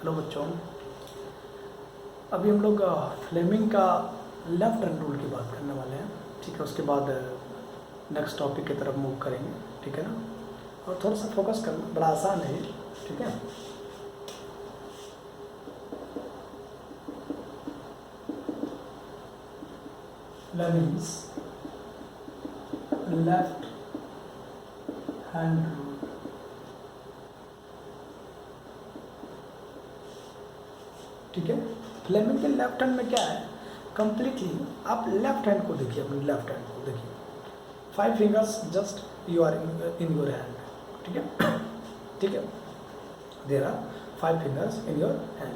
Hello बच्चों, अभी हम लोग फ्लेमिंग का लेफ्ट हैंड रूल की बात करने वाले हैं। ठीक है, उसके बाद नेक्स्ट टॉपिक की तरफ मूव करेंगे। ठीक है ना, और थोड़ा सा फोकस करना, बड़ा आसान है। ठीक है, फ्लेमिंग्स लेफ्ट हैंड रूल। ठीक है, फ्लेमिंग के लेफ्ट हैंड में क्या है, कंप्लीटली आप लेफ्ट हैंड को देखिए, अपनी लेफ्ट हैंड को देखिए। 5 fingers just you are in your hand. ठीक है, ठीक है, there are 5 fingers in your hand.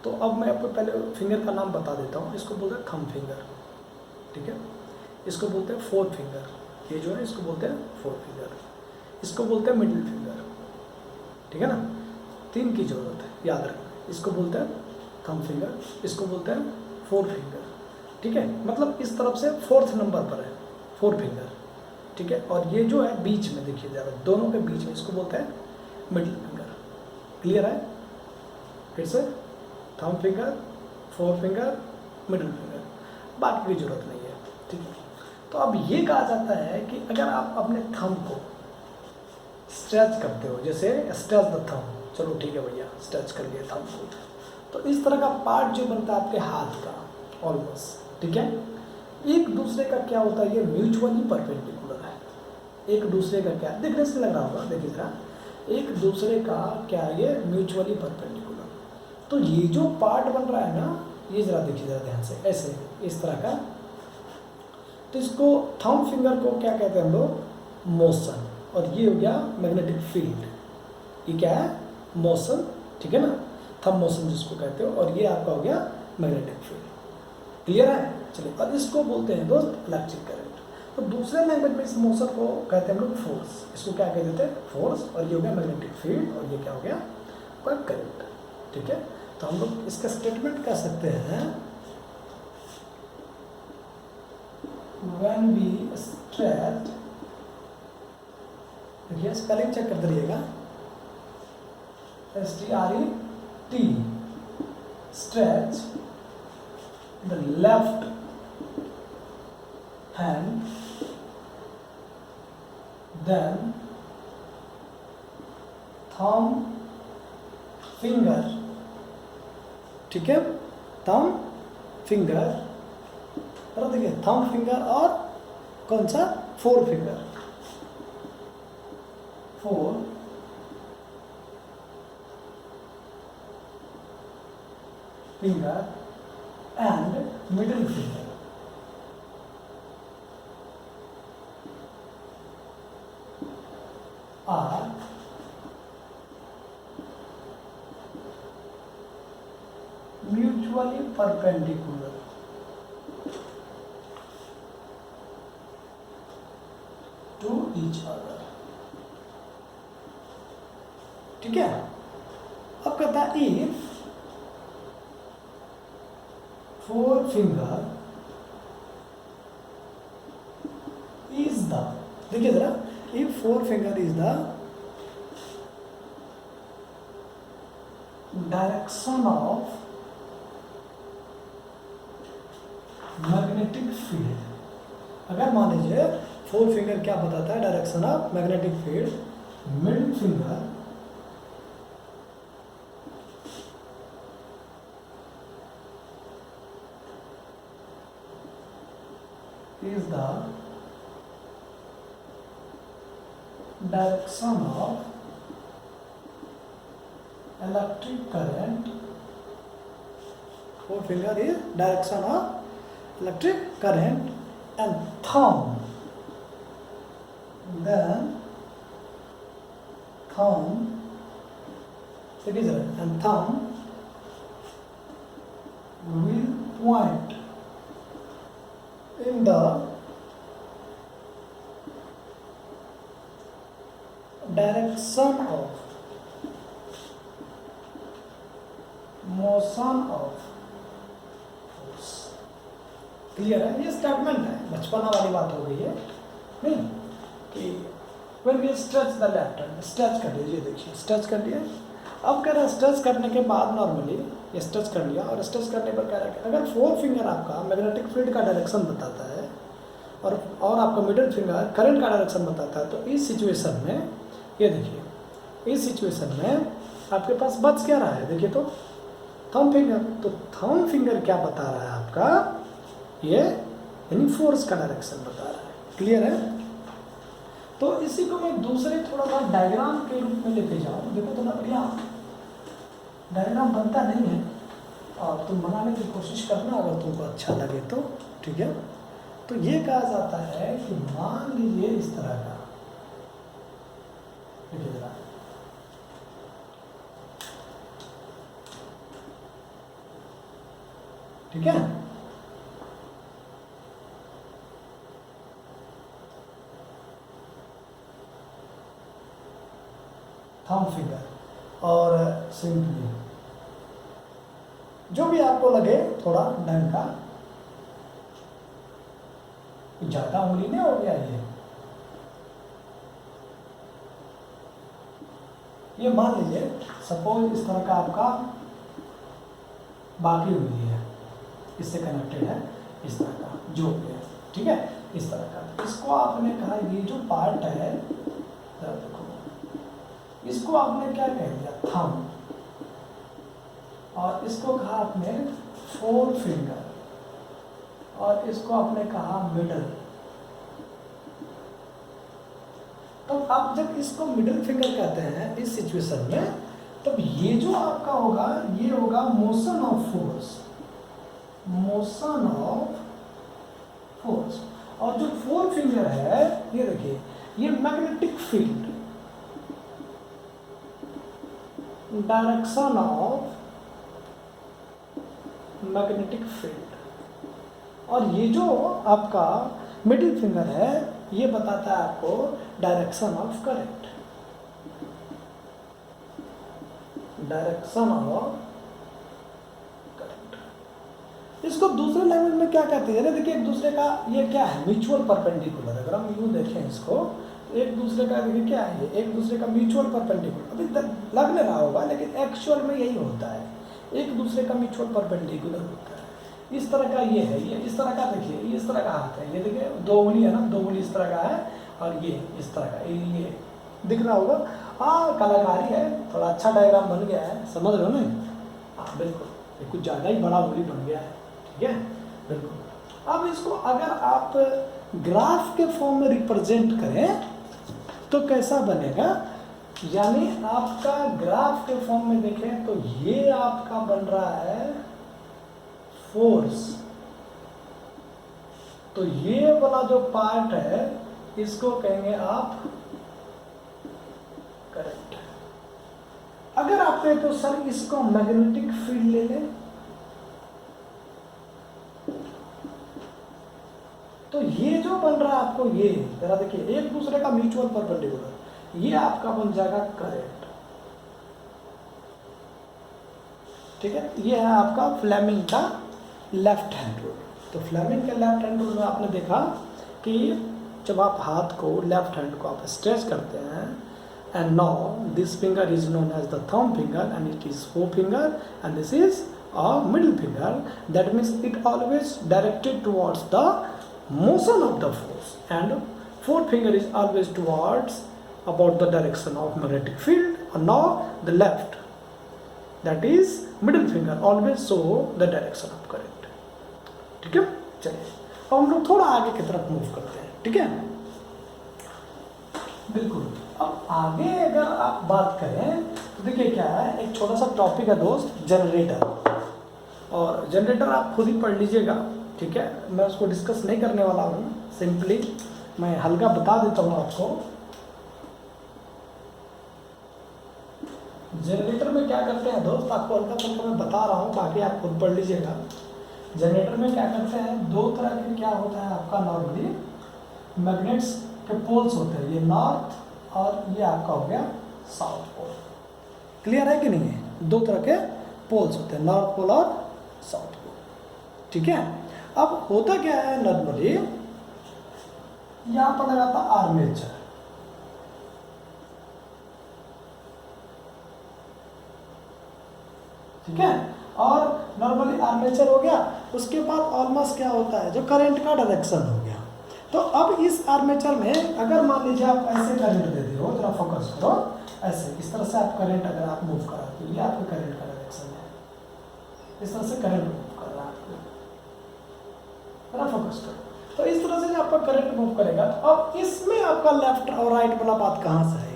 तो अब मैं आपको पहले फिंगर का नाम बता देता हूँ। इसको बोलते हैं थंब फिंगर। ठीक है, इसको बोलते हैं 4th फिंगर। ये जो है इसको बोलते हैं 4th फिंगर। इसको बोलते हैं मिडिल फिंगर। ठीक है ना, 3 की जरूरत है, याद रखना। इसको बोलते हैं थंब फिंगर, इसको बोलते हैं 4th फिंगर। ठीक है, मतलब इस तरफ से 4th नंबर पर है 4 फिंगर। ठीक है, और ये जो है बीच में देखिए ज़्यादा, दोनों के बीच में, इसको बोलते हैं मिडिल फिंगर। क्लियर है? फिर से thumb finger, 4th finger, middle finger, बाकी की जरूरत नहीं है। ठीक है, तो अब ये कहा जाता है कि अगर आप अपने थंब को स्ट्रेच करते हो, जैसे स्ट्रेच द थंब, चलो ठीक है भैया, स्ट्रेच कर लिए थंब को, तो इस तरह का पार्ट जो बनता है आपके हाथ का ऑलमोस्ट, ठीक है, एक दूसरे का क्या होता है, ये म्यूचुअली परपेंडिकुलर है। एक दूसरे का क्या देखने से लग रहा होगा, देखिए जरा, एक दूसरे का क्या, ये म्यूचुअली परपेंडिकुलर। तो ये जो पार्ट बन रहा है ना, ये जरा देखिए जरा ध्यान से, ऐसे इस तरह का, तो इसको थंब फिंगर को क्या कहते हैं हम लोग, मोशन, और ये हो गया मैग्नेटिक फील्ड। ये क्या है, मोशन। ठीक है ना, थंब मोशन जिसको कहते हो, और ये आपका हो गया मैग्नेटिक फील्ड। क्लियर है? चलिए, और इसको बोलते हैं दोस्त इलेक्ट्रिक करंट। तो दूसरे लैंग्वेज में इस मोशन को कहते हैं हम लोग फोर्स। इसको क्या कह देते हैं, फोर्स, और ये हो गया मैग्नेटिक फील्ड, और ये क्या हो गया, आपका करंट। ठीक है, तो हम लोग इसका स्टेटमेंट कह सकते हैं, व्हेन वी स्ट्रेच, देखिए स्पेलिंग चेक करते रहिएगा, STRET, stretch the left hand, then thumb finger, ठीक है, thumb finger, और देखिए thumb finger और कौन सा, 4 finger, 4 finger and middle finger are mutually perpendicular to each other। ठीक है, अब कहता है if 4 finger is the, देखिए जरा, if 4 finger is the direction of magnetic field, अगर मान लीजिए 4 फिंगर क्या बताता है, direction of magnetic field, middle finger is the direction of electric current, 4 finger is direction of electric current, and thumb, then thumb, it is right, and thumb will point in the direction of motion of force। Clear है? ये statement है, बचपना वाली बात हो गई है नहीं कि when we stretch the left hand, stretch कर लीजिए, देखिए स्ट्रेच कर लिया, अब कह रहा है स्ट्रेच करने के बाद नॉर्मली स्ट्रेच कर लिया और स्ट्रेच करने पर कह रहा है कि अगर 4 फिंगर आपका मैग्नेटिक फील्ड का डायरेक्शन बताता है और आपका मिडिल फिंगर करंट का डायरेक्शन बताता है, तो इस सिचुएशन में ये देखिए, इस सिचुएशन में आपके पास बच क्या रहा है, देखिए तो थंब फिंगर। तो थंब फिंगर क्या बता रहा है आपका, ये यानी फोर्स का डायरेक्शन बता रहा है। क्लियर है? तो इसी को मैं दूसरे थोड़ा सा डायग्राम के रूप में लेके जाऊँ। देखो थोड़ा बढ़िया डायग्राम बनता नहीं है और तुम बनाने की कोशिश करना अगर तुमको अच्छा लगे तो, ठीक है। तो ये कहा जाता है कि मान लीजिए इस तरह का, देखिए जरा, ठीक है। थंब फिंगर और सिंपली जो भी आपको लगे थोड़ा ढंग का, ज्यादा उंगली नहीं हो गया ये मान लीजिए सपोज इस तरह का आपका बाकी उंगली है, इससे कनेक्टेड है, इस तरह का जो भी है, ठीक है, इस तरह का। इसको आपने कहा ये जो पार्ट है, देखो इसको आपने क्या कह दिया, थंब, और इसको कहा आपने 4 फिंगर, और इसको आपने कहा मिडल। तो आप जब इसको मिडिल फिंगर कहते हैं इस सिचुएशन में, तब ये जो आपका होगा ये होगा motion of force, motion of force. और जो 4 फिंगर है ये देखिए, ये magnetic field, direction of magnetic field. और ये जो आपका मिडिल फिंगर है ये बताता है आपको direction of current, direction of current. इसको दूसरे लैंग्वेज में क्या कहते हैं, देखिए एक दूसरे का ये क्या है, म्यूचुअल परपेंडिकुलर। अगर हम यूँ देखें इसको, एक दूसरे का देखिए क्या है, एक दूसरे का म्यूचुअल परपेंडिकुलर। अभी लग नहीं रहा होगा लेकिन एक्चुअल में यही होता है, एक दूसरे का म्यूचुअल परपेंडिकुलर होता है। इस तरह का ये है, ये इस तरह का देखिए, ये इस तरह का हाथ है, ये देखिए 2 उंगली है ना, 2 उंगली इस तरह का है, और ये इस तरह का, ये दिख रहा होगा। हाँ कलाकारी है, थोड़ा अच्छा डायग्राम बन गया है, समझ रहे हो ना? हाँ बिल्कुल, ये कुछ ज़्यादा ही बड़ा उंगली बन गया है, ठीक है, बिल्कुल। अब इसको अगर आप ग्राफ के फॉर्म में रिप्रेजेंट करें तो कैसा बनेगा, यानी आपका ग्राफ के फॉर्म में देखें तो ये आपका बन रहा है फोर्स, तो ये वाला जो पार्ट है इसको कहेंगे आप करंट। अगर आप कहें तो सर इसको मैग्नेटिक फील्ड ले लें, तो ये जो बन रहा है आपको, ये जरा देखिए, एक दूसरे का म्यूचुअल परपेंडिकुलर, ये आपका बन जाएगा करंट, ठीक है। ये है आपका फ्लेमिंग का लेफ्ट हैंड रूल। तो फ्लेमिंग के लेफ्ट हैंड रूल में आपने देखा कि जब आप हाथ को, लेफ्ट हैंड को आप स्ट्रेच करते हैं, and now this finger is known as the thumb finger and it is 4 finger and this is a middle finger, that means it always directed towards the motion of the force, and 4th finger is always towards about the direction of magnetic field, and now the left, that is middle finger, always show the direction of current, ठीक है। चलिए अब हम लोग थोड़ा आगे की तरफ मूव करते हैं, ठीक है, बिल्कुल। अब आगे अगर आप बात करें तो देखिए क्या है, एक छोटा सा टॉपिक है दोस्त, जनरेटर। और जनरेटर आप खुद ही पढ़ लीजिएगा, ठीक है, मैं उसको डिस्कस नहीं करने वाला हूँ, सिंपली मैं हल्का बता देता हूँ आपको। जनरेटर में क्या करते हैं दोस्त, आपको हल्का फुल्का मैं बता रहा हूँ, बाकी आप खुद पढ़ लीजिएगा। जनरेटर में क्या करते हैं, 2 तरह के क्या होता है आपका, नॉर्मली मैग्नेट्स के पोल्स होते हैं, ये नॉर्थ और ये आपका हो गया साउथ पोल। क्लियर है कि नहीं है? 2 तरह के पोल्स होते हैं, नॉर्थ पोल और साउथ पोल, ठीक है। अब होता क्या है, नॉर्मली यहां पर लगा था आर्मेचर, ठीक है। और नॉर्मली आर्मेचर हो गया, उसके बाद ऑलमोस्ट क्या होता है, जो करंट का डायरेक्शन हो गया। तो अब इस आर्मेचर में अगर मान लीजिए आप ऐसे करंट देते हो, जरा फोकस करो, ऐसे इस तरह से आप करंट अगर आप मूव कराते हो, ये आपके करंट का डायरेक्शन है, इस तरह से करंट मूव कर रहा है आपको, जरा फोकस करो। तो इस तरह से जो आपका करंट मूव करेगा, अब इसमें आपका लेफ्ट और राइट वाला बात कहाँ से आएगी,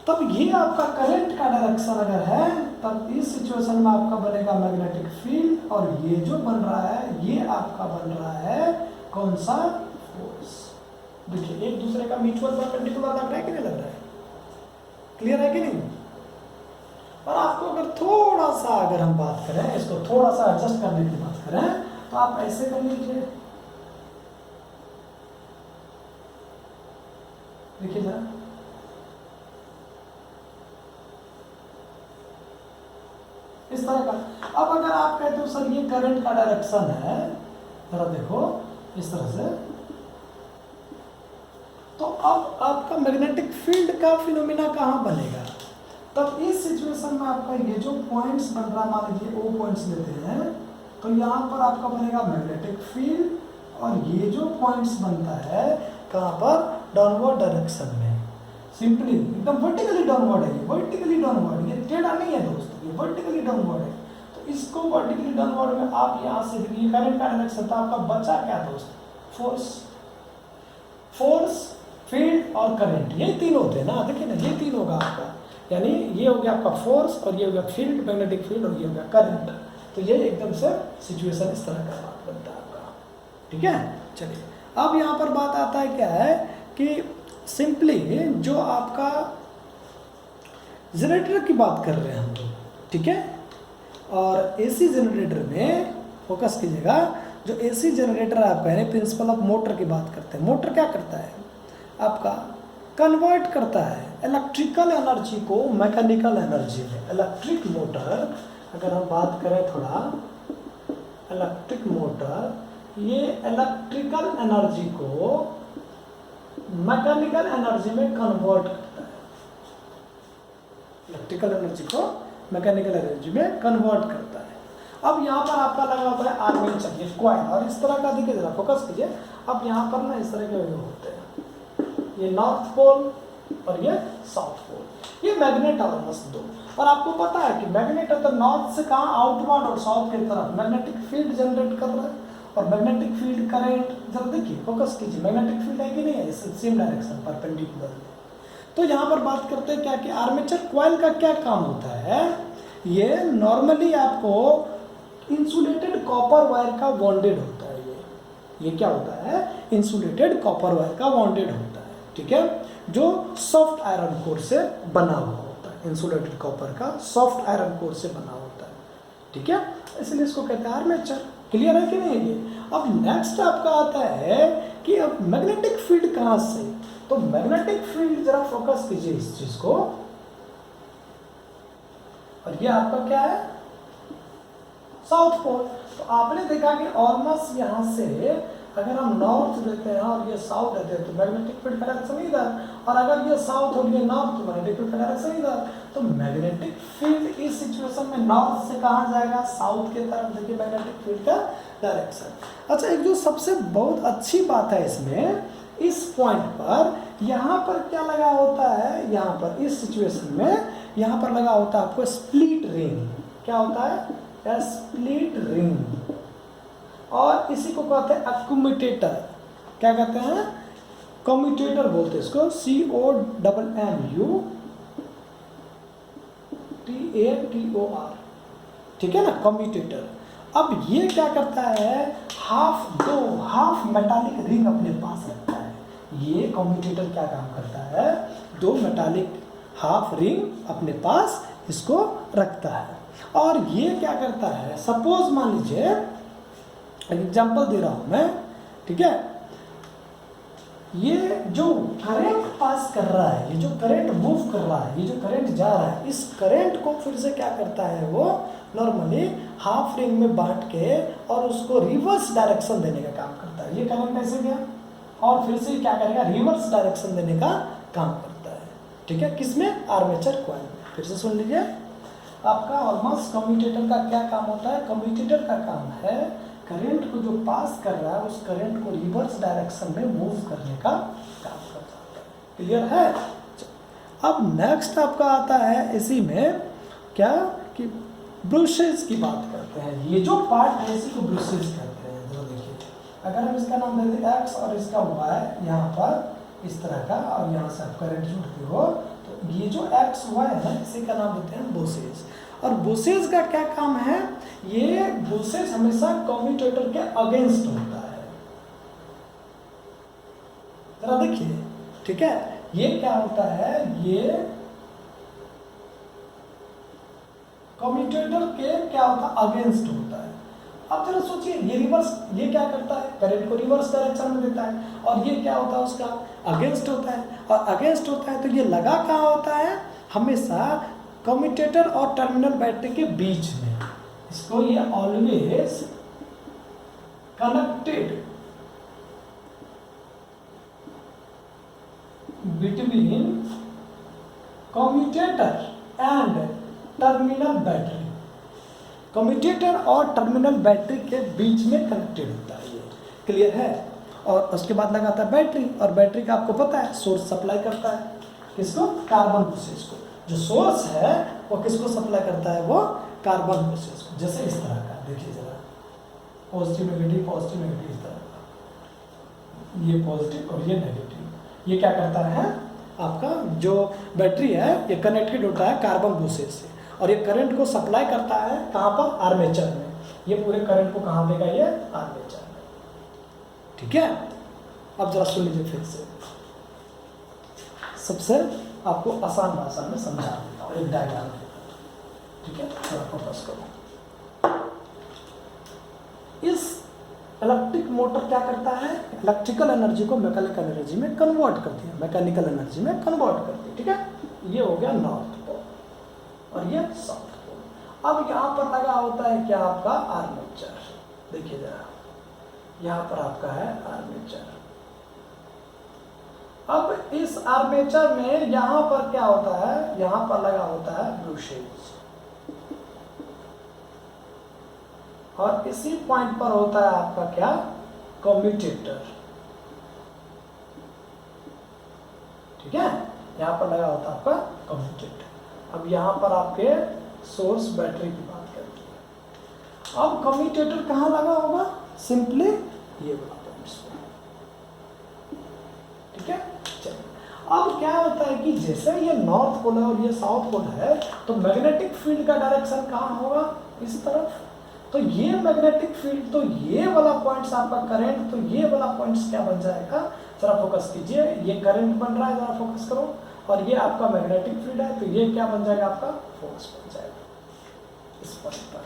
तब ये आपका करंट का डायरेक्शन अगर है, तब इस सिचुएशन में आपका बनेगा मैग्नेटिक फील्ड, और ये जो बन रहा है ये आपका बन रहा है कौन सा, फोर्स। देखिए एक दूसरे का म्यूचुअल परपेंडिकुलर लग रहा है कि नहीं लग रहा है, क्लियर है कि नहीं। और आपको अगर थोड़ा सा अगर हम बात करें, इसको थोड़ा सा एडजस्ट करने की बात करें, तो आप ऐसे कर लीजिए, देखिए जरा, इस तरह का। अब अगर आप कहते हो सर ये करंट का डायरेक्शन है, जरा देखो इस तरह से, तो अब आपका मैग्नेटिक फील्ड का फिनोमिना कहाँ बनेगा, तब इस सिचुएशन में आपका ये जो पॉइंट्स बन रहा है, मान लीजिए ओ पॉइंट्स लेते हैं, तो यहाँ पर आपका बनेगा मैग्नेटिक फील्ड, और ये जो पॉइंट्स बनता है कहाँ पर, डाउनवर्ड डायरेक्शन में, सिंपली एकदम वर्टिकली डाउनवर्ड है, वर्टिकली डाउनवर्ड, ये टेढ़ा नहीं है दोस्तों, ये वर्टिकली डाउनवर्ड है। तो इसको वर्टिकली डाउनवर्ड में आप यहाँ से देखिए करंट का डायरेक्शन था, आपका बचा क्या दोस्त, फोर्स, फोर्स, फील्ड और करंट, ये तीन होते हैं ना, देखिए ना, ये तीन होगा आपका, यानी ये हो गया आपका फोर्स, और ये हो गया फील्ड, मैग्नेटिक फील्ड, और ये हो गया करंट। तो ये एकदम से सिचुएशन इस तरह का बात बनता है आपका, ठीक है। चलिए अब यहाँ पर बात आता है क्या है कि सिंपली जो आपका जनरेटर की बात कर रहे हैं हम लोग, ठीक है, और एसी जनरेटर में फोकस कीजिएगा। जो एसी जनरेटर आप कह रहे हैं, प्रिंसिपल ऑफ मोटर की बात करते हैं। मोटर क्या करता है, आपका कन्वर्ट करता है इलेक्ट्रिकल एनर्जी को मैकेनिकल एनर्जी में। इलेक्ट्रिक मोटर अगर हम बात करें थोड़ा, इलेक्ट्रिक मोटर ये इलेक्ट्रिकल एनर्जी को मैकेनिकल एनर्जी में कन्वर्ट करता है, इलेक्ट्रिकल एनर्जी को मैकेनिकल एनर्जी में कन्वर्ट करता है। अब यहाँ पर आपका लगा होता है आर्मेचर, ये कॉइल, और इस तरह का देखिए जरा फोकस कीजिए। अब यहाँ पर ना इस तरह के होते हैं, ये नॉर्थ पोल और ये साउथ पोल, ये मैग्नेट और मस्त दो। और आपको पता है कि मैग्नेट अगर नॉर्थ से कहाँ, आउटवर्ड और साउथ की तरफ मैग्नेटिक फील्ड जनरेट कर रहा है, और मैग्नेटिक फील्ड करंट, जरा देखिए फोकस कीजिए, मैग्नेटिक फील्ड है कि नहीं है, सेम डायरेक्शन परपेंडिकुलर। तो यहाँ पर बात करते हैं क्या कि आर्मेचर कॉइल का क्या काम होता है, ये नॉर्मली आपको इंसुलेटेड कॉपर वायर का बॉन्डेड होता है, ये क्या होता है, इंसुलेटेड कॉपर वायर का बॉन्डेड होता है, ठीक है, जो सॉफ्ट आयरन कोर से बना हुआ होता है, इंसुलेटेड कॉपर का सॉफ्ट आयरन कोर से बना होता है, ठीक है, इसलिए इसको कहते हैं आर्मेचर। क्लियर है कि नहीं ये। अब नेक्स्ट आपका आता है कि अब मैग्नेटिक फील्ड कहाँ से, तो मैग्नेटिक फील्ड जरा फोकस कीजिए इस चीज को, और ये आपका क्या है, साउथ पोल। तो आपने देखा कि ऑलमोस्ट यहाँ से अगर हम नॉर्थ देते हैं और ये साउथ देते हैं तो मैग्नेटिक फील्ड का डायरेक्शन इधर, और अगर ये साउथ और ये नॉर्थ तो मैग्नेटिक फील्ड का डायरेक्शन इधर। तो मैग्नेटिक फील्ड इस सिचुएशन में नॉर्थ से कहाँ जाएगा, साउथ की तरफ। देखिए मैग्नेटिक फील्ड का डायरेक्शन। अच्छा, एक जो सबसे बहुत अच्छी बात है इसमें, इस पॉइंट पर यहाँ पर क्या लगा होता है, यहाँ पर इस सिचुएशन में यहाँ पर लगा होता है आपको स्प्लिट रिंग। क्या होता है, स्प्लिट रिंग, और इसी को कहते हैं अक्यूमुलेटर। क्या कहते हैं, कम्यूटेटर बोलते हैं इसको, COMMUTATOR, ठीक है ना, कम्यूटेटर। अब ये क्या करता है, हाफ मेटालिक रिंग अपने पास रखता है। ये कम्यूटेटर क्या काम करता है, दो मेटालिक हाफ रिंग अपने पास इसको रखता है। और ये क्या करता है, सपोज मान लीजिए एग्जांपल दे रहा हूं मैं, ठीक है, ये जो करंट पास कर रहा है, ये जो करंट मूव कर रहा है, ये जो करंट जा रहा है, इस करंट को फिर से क्या करता है, वो नॉर्मली हाफ रिंग में बांट के और उसको रिवर्स डायरेक्शन देने का काम करता है। ये करंट ऐसे गया और फिर से क्या करेगा, रिवर्स डायरेक्शन देने का काम करता है, ठीक है, किसमें, आर्मेचर कॉइल में। फिर से सुन लीजिए, आपका ऑलमोस्ट कम्यूटेटर का क्या काम होता है? कम्यूटेटर का काम है करंट को जो पास कर रहा है उस करंट को रिवर्स डायरेक्शन में मूव करने का काम करता है। क्लियर है? अब नेक्स्ट आपका आता है इसी में क्या कि ब्रूसेस की बात करते हैं। ये जो पार्ट है इसी को ब्रूसेस कहते हैं। जो देखिए अगर हम इसका नाम दे दें एक्स और इसका वाई यहाँ पर इस तरह का, और यहाँ से आप करंट जोड़ते हो, तो ये जो एक्स वाई है इसी का नाम देते हैं ब्रूसेस। और ब्रूसेस का क्या काम है? ये ब्रूसेस हमेशा कम्यूटेटर के अगेंस्ट होता है। जरा देखिए, ठीक है, ये क्या होता है? ये कम्यूटेटर के क्या होता है? अगेंस्ट होता है। अब जरा सोचिए, ये रिवर्स, ये क्या करता है? करंट को रिवर्स डायरेक्शन में देता है, और ये क्या होता है? उसका अगेंस्ट होता है। और अगेंस्ट होता है तो ये लगा कहाँ होता है? हमेशा कम्यूटेटर और टर्मिनल बैटरी के बीच में। इसको ये always connected between commutator and terminal battery. Commutator और टर्मिनल बैटरी के बीच में कनेक्टेड होता है ये। क्लियर है? और उसके बाद लगाता है बैटरी, और बैटरी का आपको पता है सोर्स सप्लाई करता है किसको? कार्बन प्रोसेस को। जो सोर्स है वो किसको सप्लाई करता है? वो कार्बन प्रोसेस को। जैसे इस तरह का देखिए जरा, पॉजिटिव नेगेटिव पॉजिटिव नेगेटिव, इस तरह का, ये पॉजिटिव और ये नेगेटिव। ये क्या करता है? आपका जो बैटरी है ये कनेक्टेड होता है कार्बन प्रोसेस से, और ये करंट को सप्लाई करता है कहाँ पर? आर्मेचर में। ये पूरे करंट को कहाँ देगा? ये आर्मेचर में। ठीक है? अब जरा सुन लीजिए फिर से, सबसे आपको आसान भाषा में समझा देता हूँ एक डायग्राम। ठीक है, थोड़ा फोकस करो। इस इलेक्ट्रिक मोटर क्या करता है? इलेक्ट्रिकल एनर्जी को मैकेनिकल एनर्जी में कन्वर्ट करती है, मैकेनिकल एनर्जी में कन्वर्ट करती है। ठीक है, ये हो गया नॉर्थ पोल और ये साउथ पोल। अब यहाँ पर लगा होता है क्या? आपका आर्मेचर। देखिए जरा, यहाँ पर आपका है आर्मेचर। अब इस आर्मेचर में यहाँ पर क्या होता है? यहाँ पर लगा होता है ब्रूसेस, और इसी पॉइंट पर होता है आपका क्या? कम्यूटेटर। ठीक है, यहाँ पर लगा होता है आपका कम्यूटेटर। अब यहाँ पर आपके सोर्स बैटरी की बात करते हैं। अब कम्यूटेटर कहाँ लगा होगा? सिंपली ये वाला पॉइंट्स पे। ठीक है, चलिए। अब क्या होता है कि जैसे ये नॉर्थ पोल है और ये साउथ पोल है, तो मैग्नेटिक फील्ड का डायरेक्शन कहाँ होगा? इस तरफ। तो ये मैग्नेटिक फील्ड, तो ये वाला पॉइंट्स आपका करंट, तो ये वाला पॉइंट्स क्या बन जाएगा? जरा फोकस कीजिए, ये करंट बन रहा है, जरा फोकस करो, और ये आपका मैग्नेटिक फील्ड है, तो ये क्या बन जाएगा? आपका फोर्स बन जाएगा इस पॉइंट पर।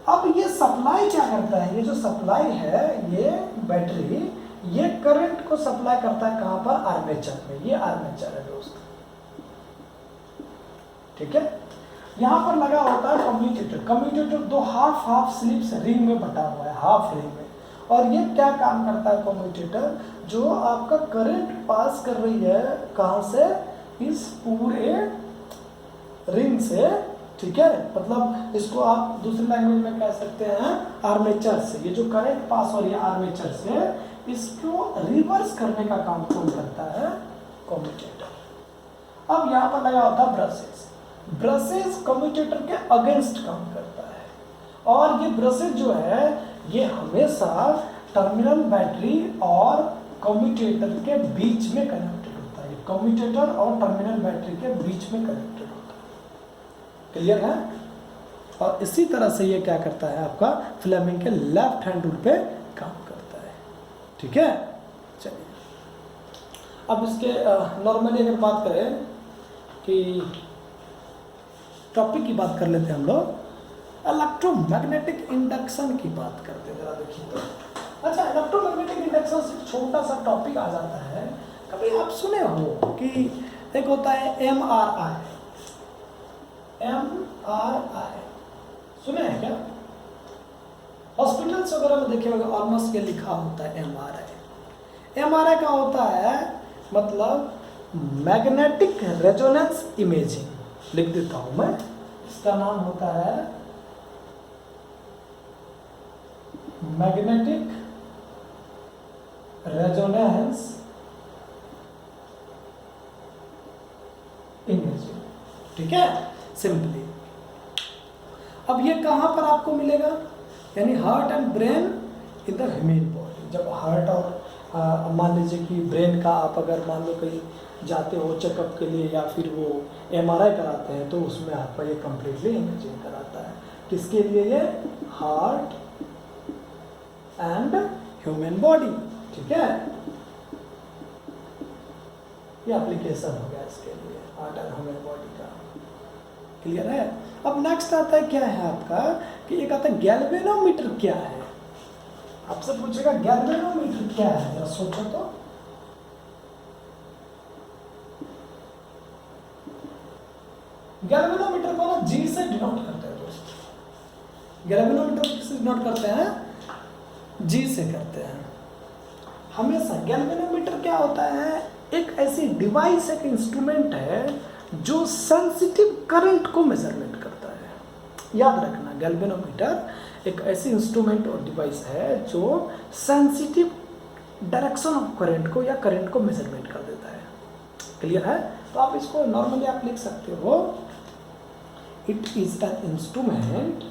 अब ये सप्लाई क्या करता है? ये जो सप्लाई है, ये बैटरी, ये करंट को सप्लाई करता है कहां पर? आर्मेचर में। ये आर्मेचर है दोस्त। ठीक है, यहां पर लगा होता है कम्यूटेटर। कम्यूटेटर दो हाफ हाफ स्लिप्स रिंग में बटा हुआ है, हाफ रिंग में। और ये क्या काम करता है कम्यूटेटर? जो आपका करंट पास कर रही है कहां से? इस पूरे रिंग से। ठीक है, मतलब इसको आप दूसरी लैंग्वेज में कह सकते हैं आर्मेचर से। ये जो करंट पास हो रही है आर्मेचर से, इसको रिवर्स करने का काम कौन करता है? कम्यूटेटर। अब यहाँ पर लगा होता है ब्रशेस। ब्रशेस कम्यूटेटर के अगेंस्ट काम करता है, और ये ब्रशेस जो है ये हमेशा टर्मिनल बैटरी और कम्यूटेटर के बीच में कनेक्टेड होता है। कम्यूटेटर और टर्मिनल बैटरी के बीच में कनेक्टेड होता है। क्लियर है? और इसी तरह से ये क्या करता है? आपका फ्लेमिंग के लेफ्ट हैंड रूल पे काम करता है। ठीक है, चलिए। अब इसके नॉर्मली अगर बात करें कि टॉपिक की बात कर लेते हैं हम लोग, इलेक्ट्रोमैग्नेटिक इंडक्शन की बात करते हैं। जरा देखिए तो, अच्छा, इलेक्ट्रोमैग्नेटिक इंडक्शन से छोटा सा टॉपिक आ जाता है। कभी आप सुने हो कि एक होता है MRI? MRI सुने हैं क्या? हॉस्पिटल्स वगैरह में देखे होंगे, ऑलमोस्ट ये लिखा होता है MRI। MRI का होता है मतलब मैग्नेटिक रेजोनेंस इमेजिंग। लिख देता हूं मैं, इसका नाम होता है मैग्नेटिक रेजोनेंस इमेजिंग। ठीक है, सिंपली। अब ये कहां पर आपको मिलेगा, यानी heart and brain in the human body. जब हार्ट और मान लीजिए कि ब्रेन का आप अगर मान लो कहीं जाते हो चेकअप के लिए या फिर वो एमआरआई कराते हैं तो उसमें आपका ये कम्प्लीटली इमेजिंग कराता है। किसके लिए? ये हार्ट एंड ह्यूमन बॉडी। ठीक है, ये एप्लीकेशन हो गया इसके लिए, हार्ट एंड ह्यूमन बॉडी का। क्लियर है? अब नेक्स्ट आता है क्या है आपका कि एक आता है गैल्वेनोमीटर। क्या है? आपसे पूछेगा गैल्वेनोमीटर क्या है, जरा सोचो तो। गैल्वेनोमीटर को ना जी से डिनोट करते हैं दोस्त। गैल्वेनोमीटर किससे डिनोट करते हैं? जी से करते हैं हमेशा। गैल्वेनोमीटर क्या होता है? एक ऐसी डिवाइस, एक इंस्ट्रूमेंट है जो सेंसिटिव करंट को मेजरमेंट करता है। याद रखना, गैल्वेनोमीटर एक ऐसी इंस्ट्रूमेंट और डिवाइस है जो सेंसिटिव डायरेक्शन ऑफ करंट को या करंट को मेजरमेंट कर देता है। क्लियर है? तो आप इसको नॉर्मली आप लिख सकते हो, it is an instrument,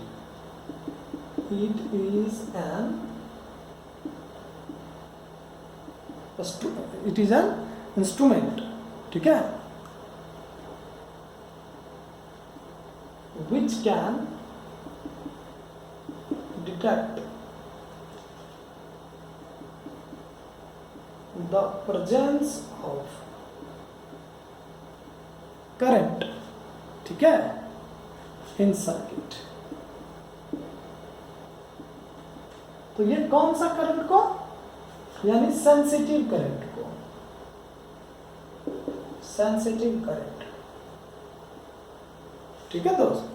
it is an instrument, ठीक है, which can detect the presence of current, ठीक है, in circuit। तो ये कौन सा करंट को? यानी सेंसिटिव करंट को, सेंसिटिव करंट। ठीक है दोस्त?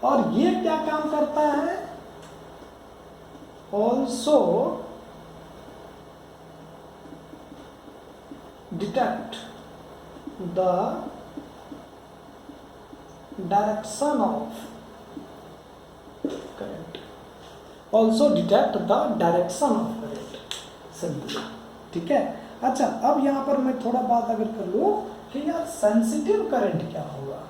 और ये क्या काम करता है? Also detect the direction of current, also detect the direction of current, simply. ठीक है? अच्छा, अब यहां पर मैं थोड़ा बात अगर कर लूं कि यार सेंसिटिव करंट क्या होगा।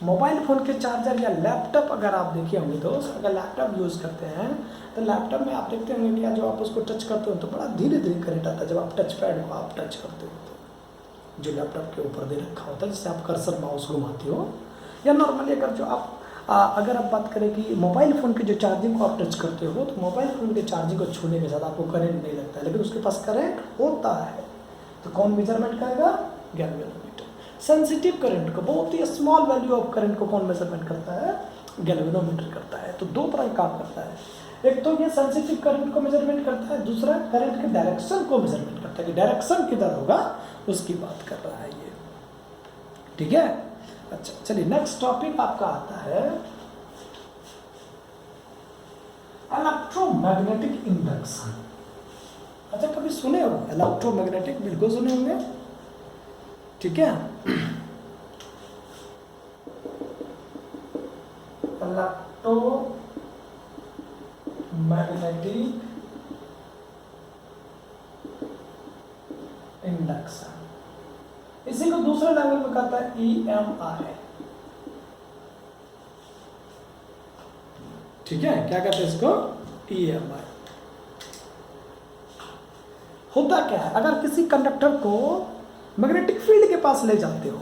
मोबाइल फ़ोन के चार्जर या लैपटॉप अगर आप देखे होंगे दोस्त, अगर लैपटॉप यूज़ करते हैं तो लैपटॉप में आप देखते होंगे कि जब आप उसको टच करते हो तो बड़ा धीरे धीरे करंट आता है। जब आप टच पैड को आप टच करते हो तो जो लैपटॉप के ऊपर दे रखा होता है, जिससे आप कर्सर माउस घुमाते हो, या नॉर्मली अगर जो आप अगर आप बात करें कि मोबाइल फ़ोन के जो चार्जिंग को आप टच करते हो तो मोबाइल फ़ोन के चार्जिंग को छूने के साथ आपको करंट नहीं लगता है, लेकिन उसके पास करंट होता है। तो कौन मेजरमेंट करेगा? गैल्वेनोमीटर। सेंसिटिव करंट को, बहुत ही स्मॉल वैल्यू ऑफ करंट को कौन मेजरमेंट करता है? गैल्वेनोमीटर करता है। तो दो तरह का काम करता है, एक तो ये सेंसिटिव करंट को मेजरमेंट करता है, दूसरा करंट के डायरेक्शन को मेजरमेंट करता है कि डायरेक्शन किधर होगा उसकी बात कर रहा है ये। ठीक है? अच्छा, चलिए नेक्स्ट टॉपिक आपका आता है इलेक्ट्रोमैग्नेटिक इंडक्शन। अच्छा, कभी सुने हो इलेक्ट्रोमैग्नेटिक? बिल्कुल सुने होंगे। ठीक है, इलेक्ट्रोमैग्नेटिक इंडक्शन, इसी को दूसरे लैंग्वेज में कहता है EMI। ठीक है, क्या कहते हैं इसको? EMI। होता क्या है? अगर किसी कंडक्टर को मैग्नेटिक फील्ड के पास ले जाते हो,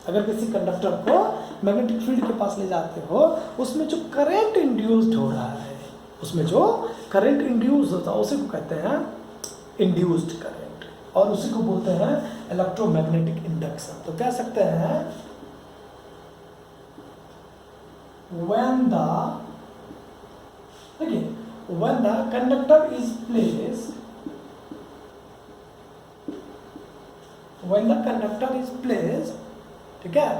अगर किसी कंडक्टर को मैग्नेटिक फील्ड के पास ले जाते हो, उसमें जो करंट इंड्यूस्ड हो रहा है, उसमें जो करंट इंड्यूस होता है उसी को कहते हैं इंड्यूस्ड करंट, और उसी को बोलते हैं इलेक्ट्रोमैग्नेटिक इंडक्शन। तो कह सकते हैं when the conductor is placed, when the conductor is placed, ठीक है,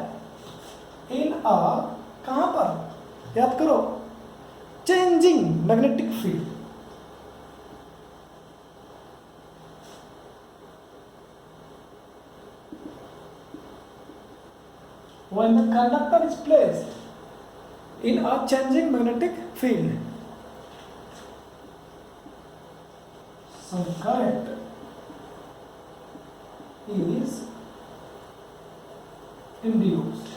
इन अ, कहां पर? याद करो, changing magnetic field, when when the conductor is placed in a changing magnetic field, some current is induced.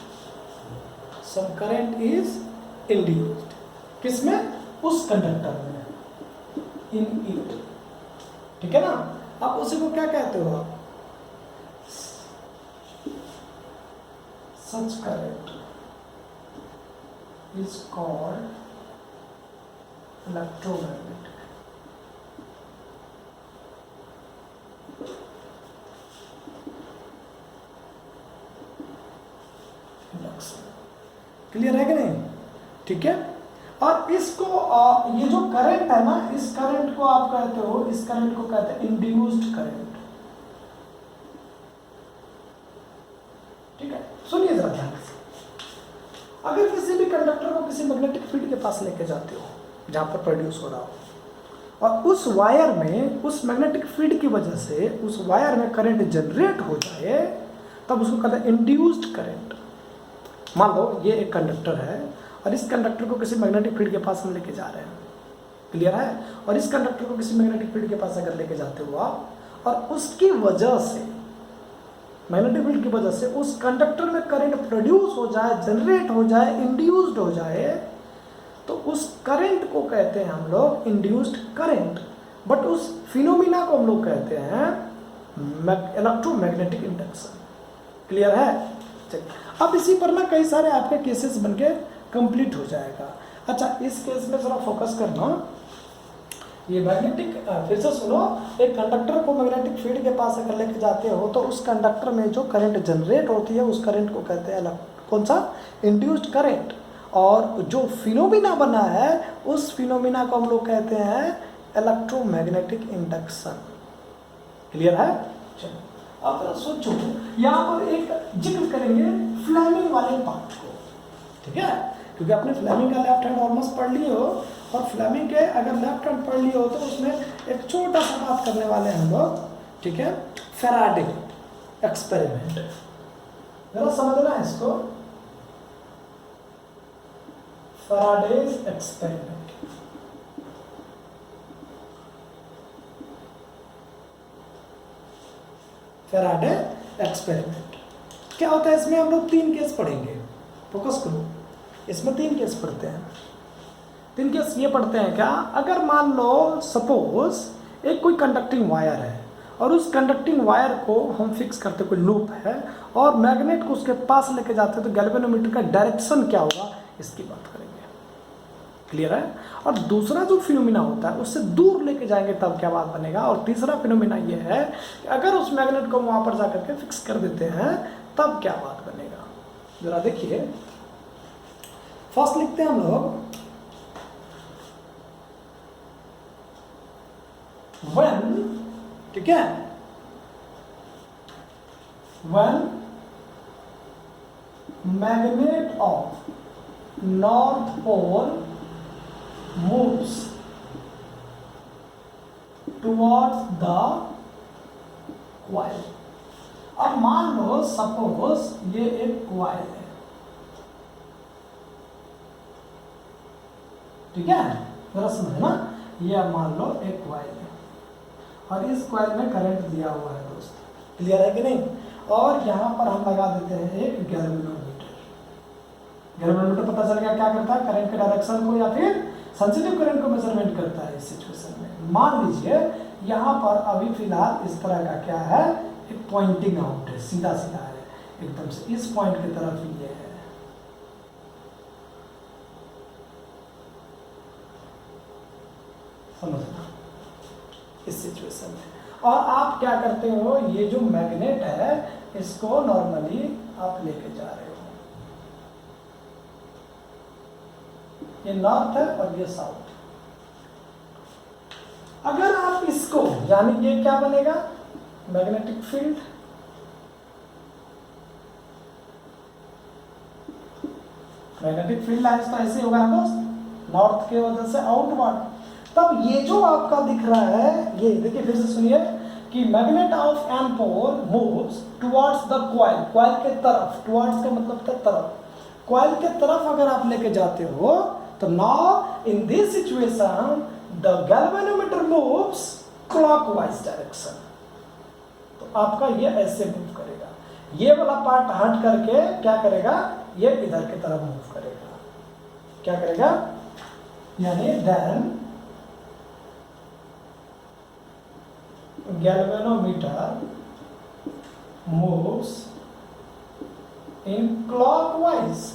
Some current is induced. किसमें? उस conductor में, in it. ठीक है ना? आप उसी को क्या कहते हो आप? Such current is called electromagnetic. Clear है कि नहीं? ठीक है। और इसको ये जो करंट है ना, इस करंट को आप कहते हो, इस करंट को कहते हैं इंड्यूस्ड करंट। ठीक है, सुनिए जरा ध्यान से। अगर किसी भी कंडक्टर को किसी मैग्नेटिक फील्ड के पास लेके जाते हो जहां पर प्रोड्यूस हो रहा हो, और उस वायर में, उस मैग्नेटिक फील्ड की वजह से उस वायर में करंट जनरेट हो जाए, तब उसको कहते हैं इंड्यूस्ड करंट। मान लो ये एक कंडक्टर है और इस कंडक्टर को किसी मैग्नेटिक फील्ड के पास हम लेके जा रहे हैं, क्लियर है? और इस कंडक्टर को किसी मैग्नेटिक फील्ड के पास अगर लेके जाते हो आप, और उसकी वजह से, मैग्नेटिक फील्ड की वजह से उस कंडक्टर में करंट प्रोड्यूस हो जाए, जनरेट हो जाए, इंड्यूस्ड हो जाए, तो उस करंट को कहते हैं हम लोग इंड्यूस्ड करंट। बट उस फिनोमिना को हम लोग कहते हैं इलेक्ट्रोमैग्नेटिक इंडक्शन। क्लियर है? चलिए, अब इसी पर ना कई सारे आपके केसेस बनके कंप्लीट हो जाएगा। अच्छा, इस केस में जरा फोकस करना। ये मैग्नेटिक, फिर से सुनो, एक कंडक्टर को मैग्नेटिक फील्ड के पास अगर लेके जाते हो तो उस कंडक्टर में जो करंट जनरेट होती है उस करंट को कहते हैं कौन सा? Induced current. और जो फिनोमिना बना है उस फिनोमिना को हम लोग कहते हैं इलेक्ट्रोमैग्नेटिक इंडक्शन। क्लियर है? चलो अब सोचो, यहाँ पर एक जिक्र करेंगे फ्लेमिंग वाले पार्ट को, ठीक है? क्योंकि आपने फ्लेमिंग का लेफ्ट हैंड ऑलमोस्ट पढ़ लिए हो, और फ्लेमिंग के अगर लेफ्ट हैंड पढ़ लिए हो तो उसमें एक छोटा सा बात करने वाले हैं हम लोग, ठीक है? फैराडे एक्सपेरिमेंट, जरा समझना है इसको। Faraday's experiment. फैराडे एक्सपेरिमेंट क्या होता है? इसमें हम लोग 3 केस पढ़ेंगे, फोकस करो। इसमें 3 केस पढ़ते हैं। 3 केस ये पढ़ते हैं क्या? अगर मान लो सपोज एक कोई कंडक्टिंग वायर है और उस कंडक्टिंग वायर को हम फिक्स करते, कोई लूप है, और मैग्नेट को उसके पास लेके जाते हैं, तो गैल्वेनोमीटर का डायरेक्शन क्या होगा, इसकी बात करेंगे। क्लियर है? और दूसरा जो फिनोमिना होता है उससे दूर लेके जाएंगे तब क्या बात बनेगा। और तीसरा फिनोमिना ये है कि अगर उस मैग्नेट को वहां पर जाकर के फिक्स कर देते हैं तब क्या बात बनेगा। जरा देखिए, फर्स्ट लिखते हैं हम लोग, व्हेन, ठीक है, when magnet of north pole moves towards the coil। अब मान लो सपोज ये एक कॉइल है, ठीक है? जरा समझना, ये अब मान लो एक कॉइल है और इस कॉइल में करंट दिया हुआ है दोस्त। क्लियर है कि नहीं? और यहां पर हम लगा देते हैं एक गैल्वेनोमीटर। गैल्वेनोमीटर पता चल गया क्या करता है? करंट के डायरेक्शन को या फिर सेंसिटिव करंट को मेजरमेंट करता है। इस सिचुएशन में मान लीजिए यहाँ पर अभी फिलहाल इस तरह का क्या है, एक पॉइंटिंग आउट है, सीधा सीधा है एकदम से, इस पॉइंट की तरफ ही ये है। समझना इस सिचुएशन में। और आप क्या करते हो, ये जो मैग्नेट है इसको नॉर्मली आप लेके जा रहे हो, ये नॉर्थ है और ये साउथ। अगर आप इसको, यानी ये क्या बनेगा, magnetic field, magnetic field lines तो ऐसे होगा ना दोस्त, नॉर्थ के वजह से आउटवर्ड। तब ये जो आपका दिख रहा है, ये देखिए फिर से सुनिए, कि magnet of N pole moves towards the coil, coil के तरफ, टुवर्ड्स का मतलब था तरफ, कॉइल के तरफ अगर आप लेके जाते हो तो now in this situation the galvanometer moves clockwise direction. तो आपका ये ऐसे मूव करेगा, ये वाला पार्ट हट करके क्या करेगा, ये इधर की तरफ मूव करेगा। क्या करेगा, यानी then galvanometer moves in clockwise.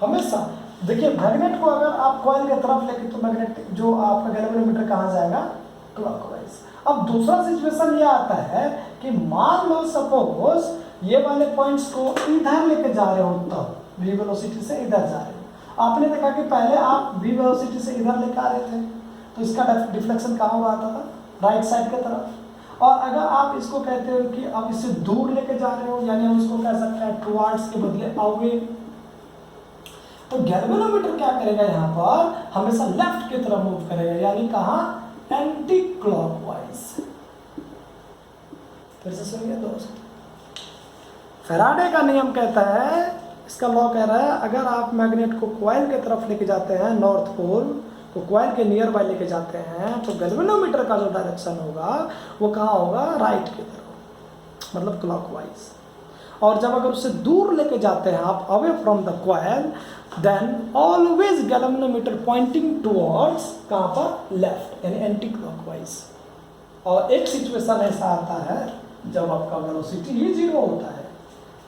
हमेशा देखिए मैग्नेट को अगर आप कॉइल की तरफ लेके तो मैग्नेट जो आपका गैल्वेनोमीटर कहाँ जाएगा, क्लॉकवाइज। अब दूसरा सिचुएशन ये आता है कि मान लो सपोज ये वाले पॉइंट्स को इधर लेके जा रहे हो, तब v वेलोसिटी से इधर जा रहे हो, आपने देखा कि पहले आप v वेलोसिटी से इधर लेके आ रहे थे तो इसका डिफ्लेक्शन कहाँ हो रहा था, राइट साइड की तरफ। और अगर आप इसको कहते हो कि अब इससे दूर लेके जा रहे हो, यानी हम इसको कह सकते हैं टुवर्ड्स के बदले अवे, तो गैल्वेनोमीटर क्या करेगा, यहाँ पर हमेशा लेफ्ट की तरफ मूव करेगा, यानी कहाँ, एंटी क्लॉकवाइज। फिर से सुनिए दोस्त, फैराडे का नियम कहता है, इसका लॉ कह रहा है अगर आप मैग्नेट को कॉइल की तरफ लेके जाते हैं, नॉर्थ पोल को कॉइल के नियर बाय लेके जाते हैं, तो गैल्वेनोमीटर का जो डायरेक्शन होगा वो कहाँ होगा, राइट की तरफ, मतलब क्लॉकवाइज। और जब अगर उससे दूर लेके जाते हैं आप, away from the coil, then always galvanometer pointing towards कहाँ पर, लेफ्ट, यानी एंटी क्लॉकवाइज। और एक सिचुएशन ऐसा आता है जब आपका वेलोसिटी ही जीरो होता है,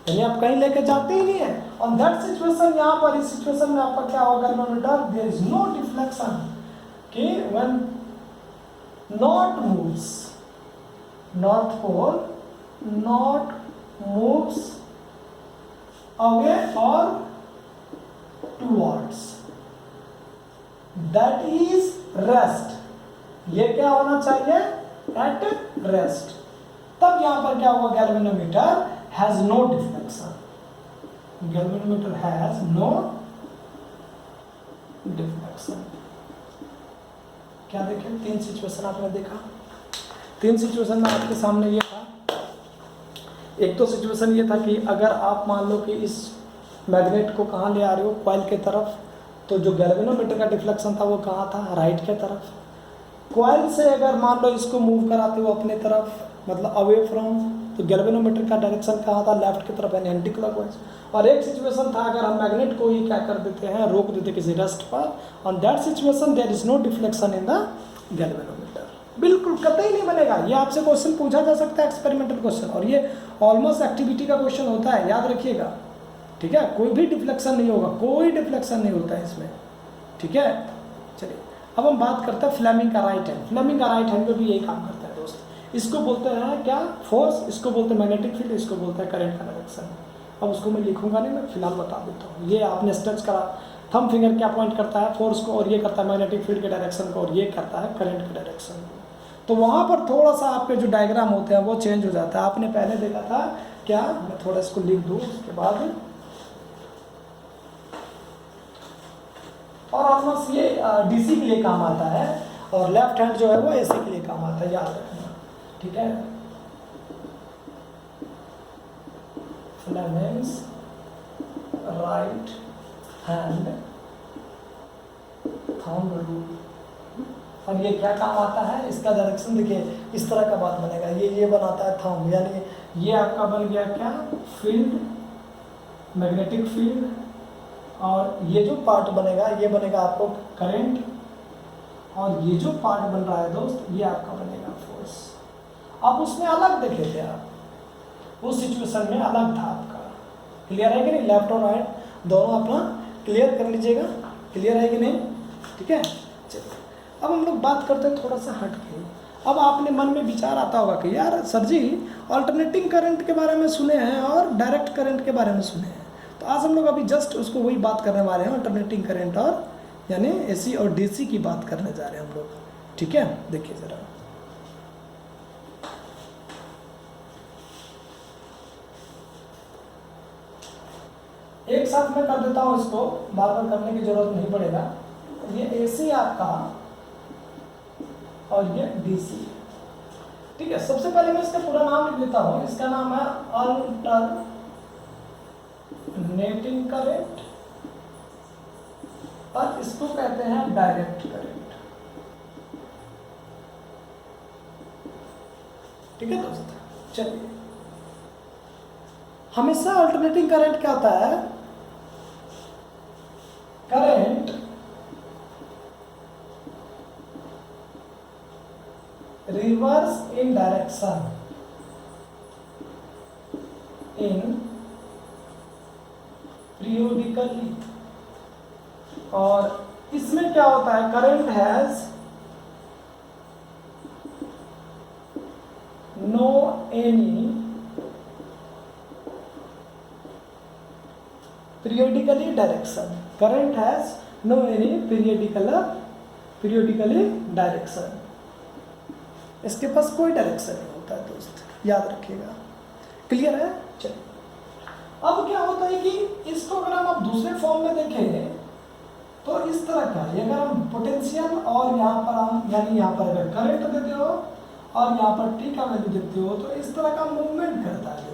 यानी आप कहीं लेके जाते ही नहीं है, ऑन दैट सिचुएशन, यहाँ पर इस सिचुएशन में आपका क्या होगा, galvanometer there is no deflection, कि when not moves, north pole not moves away और टुवर्ड्स, दैट इज रेस्ट। ये क्या होना चाहिए, एट रेस्ट। तब यहां पर क्या होगा, galvanometer has no deflection, galvanometer has no deflection. क्या देखे, तीन सिचुएशन आपने देखा, तीन सिचुएशन में आपके सामने ये था। एक तो सिचुएशन ये था कि अगर आप मान लो कि इस मैग्नेट को कहाँ ले आ रहे हो, कॉइल के तरफ, तो जो गैल्वेनोमीटर का डिफ्लेक्शन था वो कहाँ था, राइट के तरफ। कॉइल से अगर मान लो इसको मूव कराते हो अपने तरफ, मतलब अवे फ्रॉम, तो गैल्वेनोमीटर का डायरेक्शन कहाँ था, लेफ्ट की तरफ, यानी एंटी क्लॉकवाइज। और एक सिचुएशन था अगर हम मैग्नेट को ही क्या कर देते हैं, रोक देते किसी रेस्ट पर, on that situation there is no deflection in the galvanometer. बिल्कुल कतई नहीं बनेगा। ये आपसे क्वेश्चन पूछा जा सकता है, एक्सपेरिमेंटल क्वेश्चन, और ये ऑलमोस्ट एक्टिविटी का क्वेश्चन होता है, याद रखिएगा, ठीक है। कोई भी डिफ्लेक्शन नहीं होगा, कोई डिफ्लेक्शन नहीं होता है इसमें, ठीक है। चलिए अब हम बात करते हैं फ्लेमिंग का राइट हैंड। फ्लेमिंग का राइट हैंड में भी यही काम करता है दोस्त। इसको बोलते हैं क्या, फोर्स, इसको बोलते हैं मैग्नेटिक फील्ड, इसको बोलते हैं करंट का डायरेक्शन। अब उसको मैं लिखूंगा नहीं, मैं फिलहाल बता देता हूँ। ये आपने स्ट्रेच करा, थंब फिंगर क्या पॉइंट करता है, फोर्स को, और ये करता है मैग्नेटिक फील्ड के डायरेक्शन को, और ये करता है करंट के डायरेक्शन को। तो वहाँ पर थोड़ा सा आपके जो डायग्राम होते हैं वो चेंज हो जाता है। आपने पहले देखा था क्या, मैं थोड़ा इसको लिख दूँ उसके बाद, और ऑलमोस्ट ये डीसी के लिए काम आता है, और लेफ्ट हैंड जो है वो एसी के लिए काम आता है, याद रखना, ठीक है। Fleming's right hand thumb rule. और ये क्या काम आता है, इसका डायरेक्शन देखिए इस तरह का बात बनेगा, ये बनाता है थंब, यानी ये आपका बन गया क्या, फील्ड, मैग्नेटिक फील्ड, और ये जो पार्ट बनेगा ये बनेगा आपको करंट, और ये जो पार्ट बन रहा है दोस्त ये आपका बनेगा फोर्स। अब उसमें अलग देखे थे आप, उस सिचुएशन में अलग था आपका। क्लियर है कि नहीं, लेफ्ट और राइट दोनों अपना क्लियर कर लीजिएगा, क्लियर है कि नहीं, ठीक है। चलिए अब हम लोग बात करते हैं थोड़ा सा हट के। अब आपने मन में विचार आता होगा कि यार सर जी ऑल्टरनेटिंग करंट के बारे में सुने हैं और डायरेक्ट करंट के बारे में सुने हैं, तो आज हम लोग अभी जस्ट उसको वही बात करने वाले हैं, अल्टरनेटिंग करंट और यानी एसी और डीसी की बात करने जा रहे हैं हम लोग, ठीक है। देखिए ज़रा, एक साथ मैं कर देता हूँ इसको, बार बार करने की जरूरत नहीं पड़ेगा। ये एसी आपका और ये DC। ठीक है, सबसे पहले मैं इसका पूरा नाम लिख लेता हूँ। इसका नाम है अल्टरनेटिंग करंट और इसको कहते हैं डायरेक्ट करंट। ठीक है दोस्त, चलिए, हमेशा अल्टरनेटिंग करंट क्या होता है? Current reverse in direction in periodically, और इसमें क्या होता है? Current has no any periodically direction. Current has no any periodically direction. इसके पास कोई डायरेक्शन नहीं होता है दोस्त, याद रखिएगा। क्लियर है? चलिए, अब क्या होता है कि इसको अगर हम आप दूसरे फॉर्म में देखें तो इस तरह का, अगर हम पोटेंशियल और यहाँ पर हम यानी यहाँ पर अगर करंट देते हो और यहाँ पर टी का वैल्यू देते हो तो इस तरह का मूवमेंट करता है। देखिए,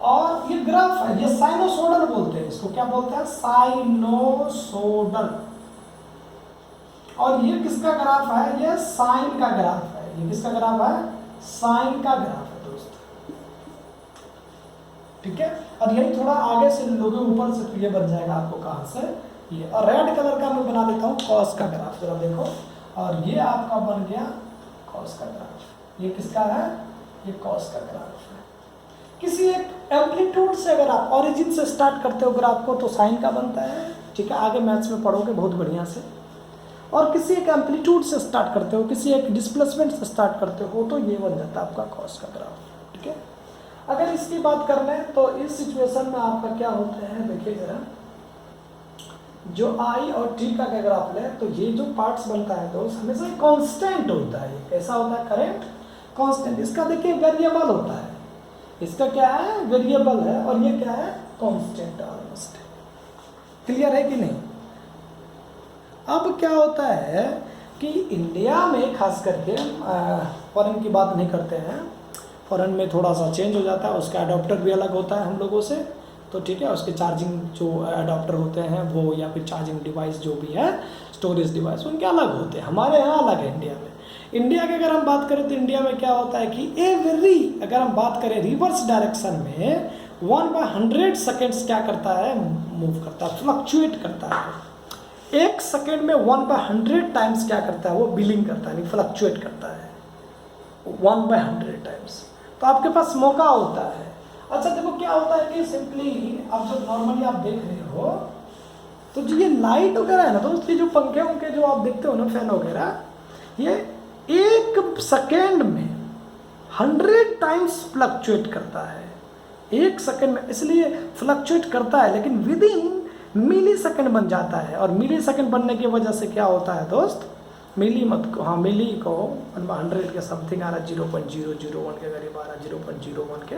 और ये ग्राफ है, ये साइनोसोडल बोलते हैं इसको। क्या बोलते हैं? साइनोसोडल। और ये किसका ग्राफ है? ये साइन का ग्राफ है। ये किसका ग्राफ है? साइन का ग्राफ है दोस्त। ठीक है, और यही थोड़ा आगे से लोगे ऊपर से तो ये बन जाएगा आपको कहां से? ये। और रेड कलर का मैं बना देता हूँ कॉस का ग्राफ, जरा देखो। और ये आपका बन गया कॉस का ग्राफ। ये किसका है? ये कॉस का ग्राफ है। किसी एक एम्पलीट्यूड से अगर आप ओरिजिन से स्टार्ट करते हो ग्राफ को तो साइन का बनता है। ठीक है, आगे मैथ्स में पढ़ोगे बहुत बढ़िया से। और किसी एक एम्पलीट्यूड से स्टार्ट करते हो, किसी एक डिस्प्लेसमेंट से स्टार्ट करते हो तो ये बन जाता है आपका कॉस का ग्राफ। ठीक है, अगर इसकी बात कर लें तो इस सिचुएशन में आपका क्या होता है? देखिए जरा, जो आई और टी का ग्राफ ले तो ये जो पार्ट्स बनता है दोस्त हमेशा कांस्टेंट होता है। कैसा होता है? Current constant. इसका देखिए वेरिएबल होता है, इसका क्या है? वेरिएबल है, और ये क्या है? Constant almost. क्लियर है कि नहीं? अब क्या होता है कि इंडिया में खास करके फॉरेन की बात नहीं करते हैं, फॉरेन में थोड़ा सा चेंज हो जाता है, उसका अडॉप्टर भी अलग होता है हम लोगों से। तो ठीक है, उसके चार्जिंग जो अडॉप्टर होते हैं वो, या फिर चार्जिंग डिवाइस जो भी है, स्टोरेज डिवाइस, उनके अलग होते हैं। हमारे यहाँ अलग है इंडिया में। इंडिया की अगर हम बात करें तो इंडिया में क्या होता है कि एवरी, अगर हम बात करें रिवर्स डायरेक्शन में 1/100 सेकेंड्स क्या करता है? मूव करता है, फ्लक्चुएट करता है। एक सेकेंड में 1/100 टाइम्स क्या करता है? वो बिलिंग करता है, फ्लक्चुएट करता है 1/100 टाइम्स। तो आपके पास मौका होता है। अच्छा देखो क्या होता है कि सिंपली आप जब नॉर्मली आप देख रहे हो तो जो ये लाइट वगैरह है ना दोस्त, ये जो पंखे उनके जो आप देखते हो ना, फैन वगैरह, ये एक सेकेंड में 100 टाइम्स फ्लक्चुएट करता है। एक सेकेंड में इसलिए फ्लक्चुएट करता है, लेकिन विद इन मिली सेकेंड बन जाता है। और मिली सेकेंड बनने की वजह से क्या होता है दोस्त? मिली मत को, हाँ मिली को 100 के समथिंग आ रहा है, 0.001 के करीब आ रहा है, 0.01 के।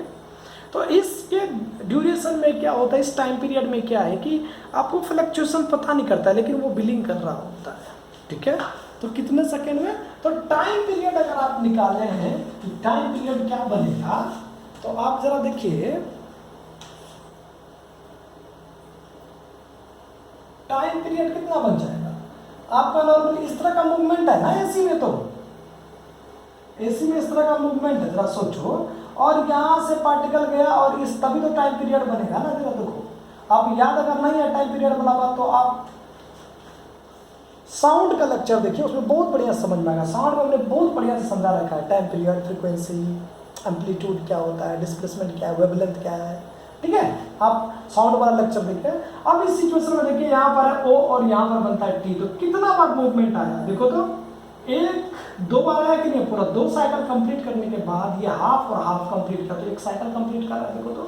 तो इसके ड्यूरेशन में क्या होता है? इस टाइम पीरियड में क्या है कि आपको फ्लक्चुएशन पता नहीं करता है, लेकिन वो बिलिंग कर रहा होता है। ठीक है, तो कितने सेकेंड में? तो टाइम पीरियड अगर आप निकाले हैं तो टाइम पीरियड क्या बनेगा? तो आप जरा देखिए, टाइम पीरियड कितना बन जाएगा आपका? नॉर्मली इस तरह का मूवमेंट है ना एसी में, तो एसी में इस तरह का मूवमेंट है, जरा सोचो। और यहाँ से पार्टिकल गया और इस, तभी तो टाइम पीरियड बनेगा ना। जरा देखो, आप याद अगर नहीं है टाइम पीरियड वाला बात तो आप साउंड का लेक्चर देखिए, उसमें बहुत बढ़िया समझ में आएगा। साउंड में हमने बहुत बढ़िया से समझा रखा है, टाइम पीरियड, फ्रीक्वेंसी, एम्पलीट्यूड क्या होता है, डिस्प्लेसमेंट क्या है, वेवलेंथ क्या है। ठीक है, आप साउंड वाला लेक्चर देखिए। अब इस सिचुएशन में देखिए, यहाँ पर है O और यहाँ पर बनता है T, तो कितना बार मूवमेंट आया? देखो तो, एक दो बार आया कि नहीं? पूरा 2 साइकिल कंप्लीट करने के बाद ये हाफ और हाफ कंप्लीट कर, तो एक साइकिल कंप्लीट कर रहा है। देखो तो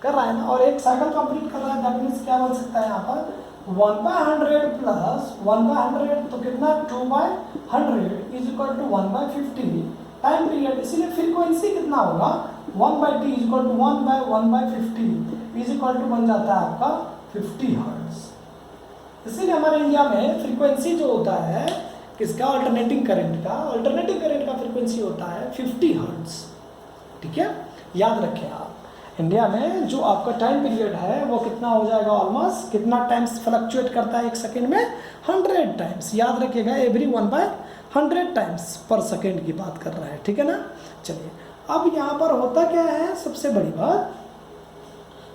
कर रहा है ना, और एक साइकिल कंप्लीट कर रहा है, दैट मीन्स क्या बन सकता है यहाँ पर? 1/100 प्लस 1/100 तो कितना? 2/100 is equal to 1/50 time period. इसीलिए फ्रीक्वेंसी कितना होगा? 1/t is equal to 1/150 is equal to बन जाता है आपका 50 हर्ट्ज। इसीलिए हमारे इंडिया में फ्रीक्वेंसी जो होता है इसका अल्टरनेटिंग करंट का फ्रीक्वेंसी होता है 50 हर्ट्ज। ठीक है, याद रखें आप, इंडिया में जो आपका टाइम पीरियड है वो कितना हो जाएगा, ऑलमोस्ट कितना टाइम्स फ्लक्चुएट करता है एक सेकेंड में, 100 टाइम्स। याद रखिएगा, एवरी 1/100 टाइम्स पर सेकेंड की बात कर रहा है। ठीक है ना। चलिए, अब यहाँ पर होता क्या है, सबसे बड़ी बात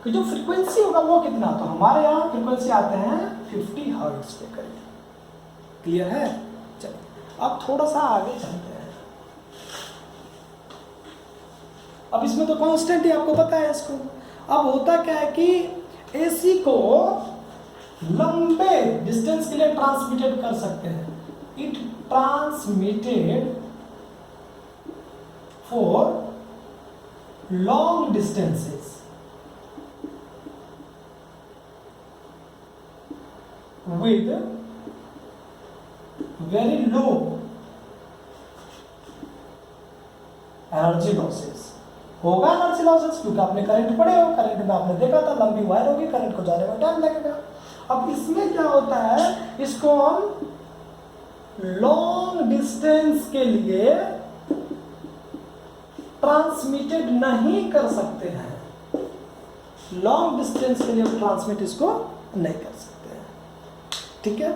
कि जो फ्रीक्वेंसी होगा वो कितना, तो हमारे यहाँ फ्रीक्वेंसी आते हैं 50 हर्ट्ज के करीब। क्लियर है। चलिए, अब थोड़ा सा आगे चलते हैं। अब इसमें तो कांस्टेंट ही आपको पता है इसको। अब होता क्या है कि एसी को लंबे डिस्टेंस के लिए ट्रांसमिटेड कर सकते हैं। It transmitted for long distances with very low energy losses. होगा एनर्जी लॉसेस क्योंकि आपने करंट पढ़े हो, करंट में आपने देखा था लंबी वायर होगी, करंट को जाने में टाइम लगेगा। अब इसमें क्या होता है, इसको हम लॉन्ग डिस्टेंस के लिए ट्रांसमिटेड नहीं कर सकते हैं। लॉन्ग डिस्टेंस के लिए ट्रांसमिट इसको नहीं कर सकते। ठीक है।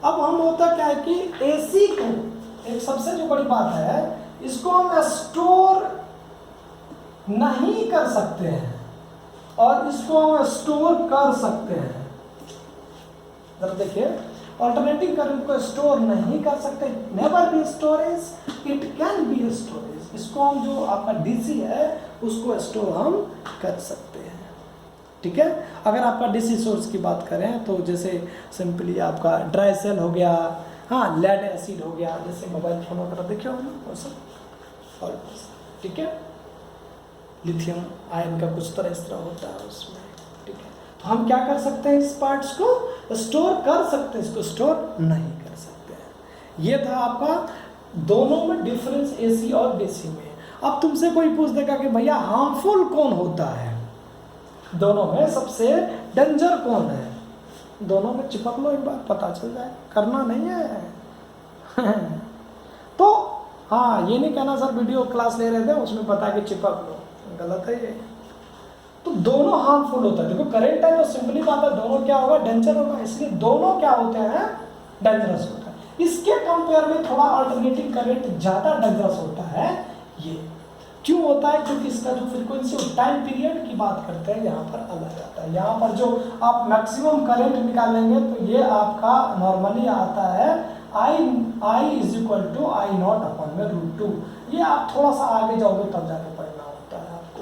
अब हम होता क्या है कि एसी को, एक सबसे जो बड़ी बात है, इसको हम स्टोर नहीं कर सकते हैं और इसको हम स्टोर कर सकते हैं। जरा देखिए, अल्टरनेटिंग करंट को स्टोर नहीं कर सकते, never be storage, it can be storage. इसको हम जो आपका डीसी है उसको स्टोर हम कर सकते हैं। ठीक है। अगर आपका डीसी सोर्स की बात करें तो जैसे सिंपली आपका ड्राई सेल हो गया, हाँ, लेड एसिड हो गया, जैसे मोबाइल फोन वगैरह देखे हो ना वो सब, और ठीक है, लिथियम आयन का कुछ तरह इस तरह होता है उसमें। ठीक है, तो हम क्या कर सकते हैं, इस पार्ट्स को स्टोर कर सकते हैं, इसको स्टोर नहीं कर सकते हैं। ये था आपका दोनों में डिफरेंस, एसी और डीसी में। अब तुमसे कोई पूछ देगा कि भैया हार्मफुल कौन होता है, दोनों में सबसे डेंजर कौन है, दोनों में चिपक लो एक बार, पता चल जाए, करना नहीं है तो हाँ, ये नहीं कहना सर वीडियो क्लास ले रहे थे उसमें बता के चिपक लो, गलत है ये। तो दोनों हार्मफुल होता है। देखो करंट है तो सिंपली बात है, दोनों क्या होगा, डेंजर होगा, इसलिए दोनों क्या होते हैं, डेंजरस होता है। इसके कंपेयर में थोड़ा अल्टरनेटिंग करंट ज़्यादा डेंजरस होता है। ये क्यों होता है, क्योंकि इसका जो फ्रीक्वेंसी और टाइम पीरियड की बात करते हैं यहाँ पर अलग आता है। यहाँ पर जो आप मैक्सिमम करंट निकालेंगे तो ये आपका नॉर्मली आता है I is equal to I0/√2। ये आप थोड़ा सा आगे जाओगे तब जाके पढ़ना होता है आपको,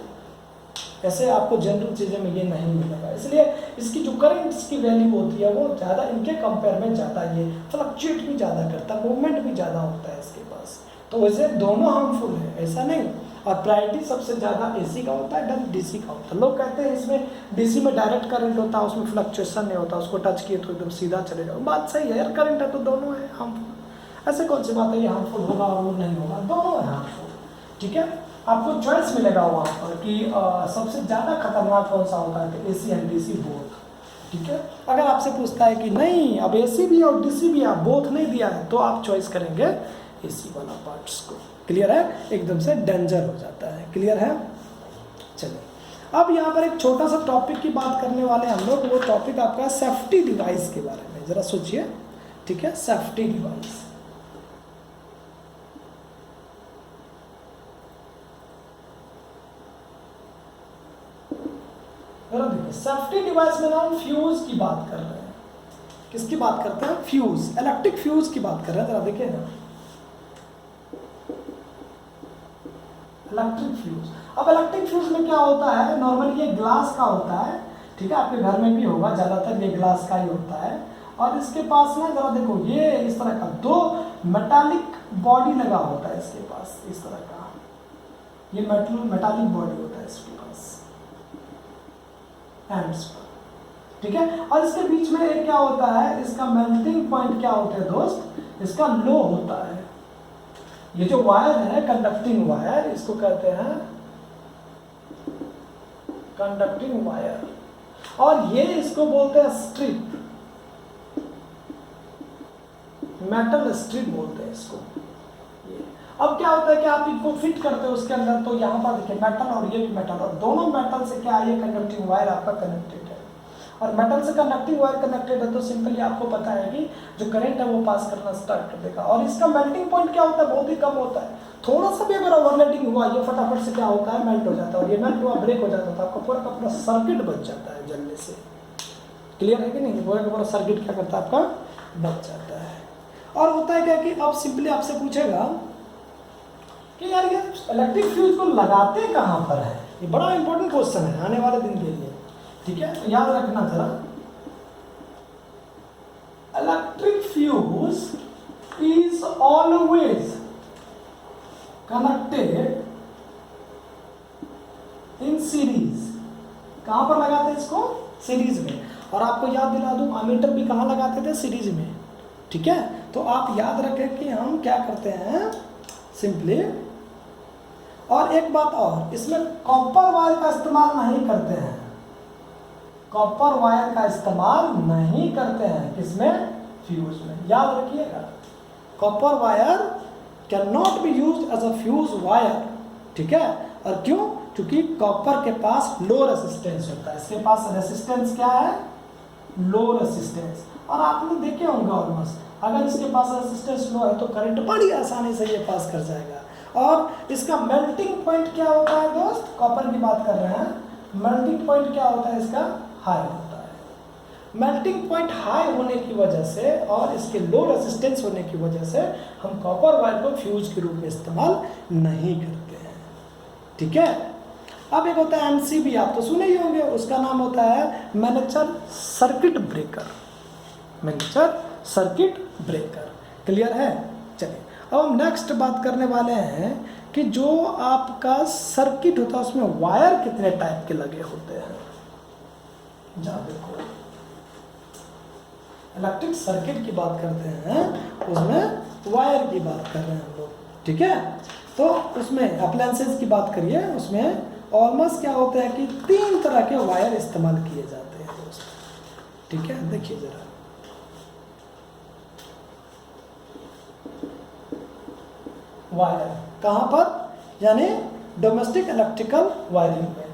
ऐसे आपको जनरल चीज़ें में ये नहीं मिलेगा। इसलिए इसकी जो करंट्स की वैल्यू होती है वो ज़्यादा, इनके कंपेयर में ज़्यादा ये फ्लक्चुएट भी ज़्यादा करता है, मूवमेंट भी ज़्यादा होता है इसके पास। तो वैसे दोनों हार्मफुल है, ऐसा नहीं। और प्रायोरिटी सबसे ज़्यादा एसी का होता है, देन डीसी का होता है। लोग कहते हैं इसमें डीसी में डायरेक्ट करंट होता है, उसमें फ्लक्चुएशन नहीं होता, उसको टच किए तो एकदम सीधा चले जाओ। बात सही है यार, करंट है तो दोनों है हार्मफुल। ऐसे कौन सी बात है ये हार्मफुल होगा और वो नहीं होगा, दोनों है हार्मफुल। ठीक है, आपको चॉइस मिलेगा वहाँ पर कि सबसे ज़्यादा खतरनाक कौन सा होता है, तो एसी एंड डीसी बोथ। ठीक है, अगर आपसे पूछता है कि नहीं अब एसी भी और डीसी भी, आप बोथ नहीं दिया है, तो आप चॉइस करेंगे एसी वाला पार्ट्स को। क्लियर है, एकदम से डेंजर हो जाता है। क्लियर है। चलिए, अब यहाँ पर एक छोटा सा टॉपिक की बात करने वाले हम लोग, वो टॉपिक आपका सेफ्टी डिवाइस के बारे में, जरा सोचिए। ठीक है, सेफ्टी डिवाइस। जरा देखिए, सेफ्टी डिवाइस में ना हम फ्यूज की बात कर रहे हैं। किसकी बात करते हैं, फ्यूज, इलेक्ट्रिक फ्यूज की बात कर रहे हैं। जरा देखिए ना, इलेक्ट्रिक फ्यूज। अब इलेक्ट्रिक फ्यूज में क्या होता है, नॉर्मली ये ग्लास का होता है। ठीक है, आपके घर में भी होगा, ज़्यादातर ये ग्लास का ही होता है। और इसके पास ना जरा देखो, ये इस तरह का दो मेटालिक बॉडी लगा होता है इसके पास, इस तरह का ये मेटालिक बॉडी होता है इसके पास एंड्स पर। ठीक है, और इसके बीच में एक क्या होता है, इसका मेल्टिंग पॉइंट क्या होता है दोस्त, इसका लो होता है। ये जो वायर है कंडक्टिंग वायर, इसको कहते हैं कंडक्टिंग वायर, और ये इसको बोलते हैं स्ट्रिप, मेटल स्ट्रिप बोलते हैं इसको। ये अब क्या होता है कि आप इनको फिट करते हो उसके अंदर, तो यहाँ पर देखिए मेटल और ये भी मेटल, और दोनों मेटल से क्या है, ये कंडक्टिंग वायर आपका कनेक्टेड है। और मेटल से कंडक्टिंग वायर कनेक्टेड है तो सिंपली आपको पता है कि जो करंट है वो पास करना स्टार्ट कर देगा। और इसका मेल्टिंग पॉइंट क्या होता है, बहुत ही कम होता है। थोड़ा सा भी अगर ओवरलेटिंग हुआ, ये फटाफट से क्या होता है, मेल्ट हो जाता है, और ये मेल्ट हुआ ब्रेक हो जाता है, आपका पूरा का पूरा सर्किट बच जाता है जलने से। क्लियर है कि नहीं? पूरा का पूरा सर्किट क्या करता है, आपका बच जाता है। और होता है क्या कि अब सिंपली आपसे पूछेगा कि यार ये इलेक्ट्रिक फ्यूज को लगाते कहाँ पर है, ये बड़ा इंपॉर्टेंट क्वेश्चन है आने वाले दिन के लिए। ठीक है, तो याद रखना जरा, electric fuse is always connected in series. कहां पर लगाते हैं इसको, सीरीज में। और आपको याद दिला दूं, अमीटर भी कहां लगाते थे, सीरीज में। ठीक है, तो आप याद रखें कि हम क्या करते हैं सिंपली। और एक बात और, इसमें कॉपर वायर का इस्तेमाल नहीं करते हैं, कॉपर वायर का इस्तेमाल नहीं करते हैं किसमें, फ्यूज में। याद रखिएगा, copper wire can not be used as a fuse wire. ठीक है, और क्यों, क्योंकि कॉपर के पास लो रेसिस्टेंस होता है, इसके पास रेसिस्टेंस क्या है, लो रेसिस्टेंस। और आपने देखे होंगे ऑलमोस्ट, अगर इसके पास रेसिस्टेंस लो है तो करंट बड़ी आसानी से ये पास कर जाएगा। और इसका मेल्टिंग पॉइंट क्या होता है दोस्त, कॉपर की बात कर रहे हैं, मेल्टिंग पॉइंट क्या होता है इसका, हाई होता है। मेल्टिंग पॉइंट हाई होने की वजह से और इसके लो रेसिस्टेंस होने की वजह से हम कॉपर वायर को फ्यूज के रूप में इस्तेमाल नहीं करते हैं। ठीक है, अब एक होता है एमसीबी, आप तो सुने ही होंगे, उसका नाम होता है miniature circuit breaker, miniature circuit breaker. Clear है? चलिए, अब हम नेक्स्ट बात करने वाले हैं कि जो आपका सर्किट होता है उसमें वायर कितने टाइप के लगे होते हैं। जहाँ देखो इलेक्ट्रिक सर्किट की बात करते हैं, उसमें वायर की बात कर रहे हैं हम लोग। ठीक है, तो उसमें अप्लायंसेस की बात करिए, उसमें ऑलमोस्ट क्या होता है कि 3 तरह के वायर इस्तेमाल किए जाते हैं दोस्त। ठीक है, देखिए जरा, वायर कहाँ पर, यानी डोमेस्टिक इलेक्ट्रिकल वायरिंग में,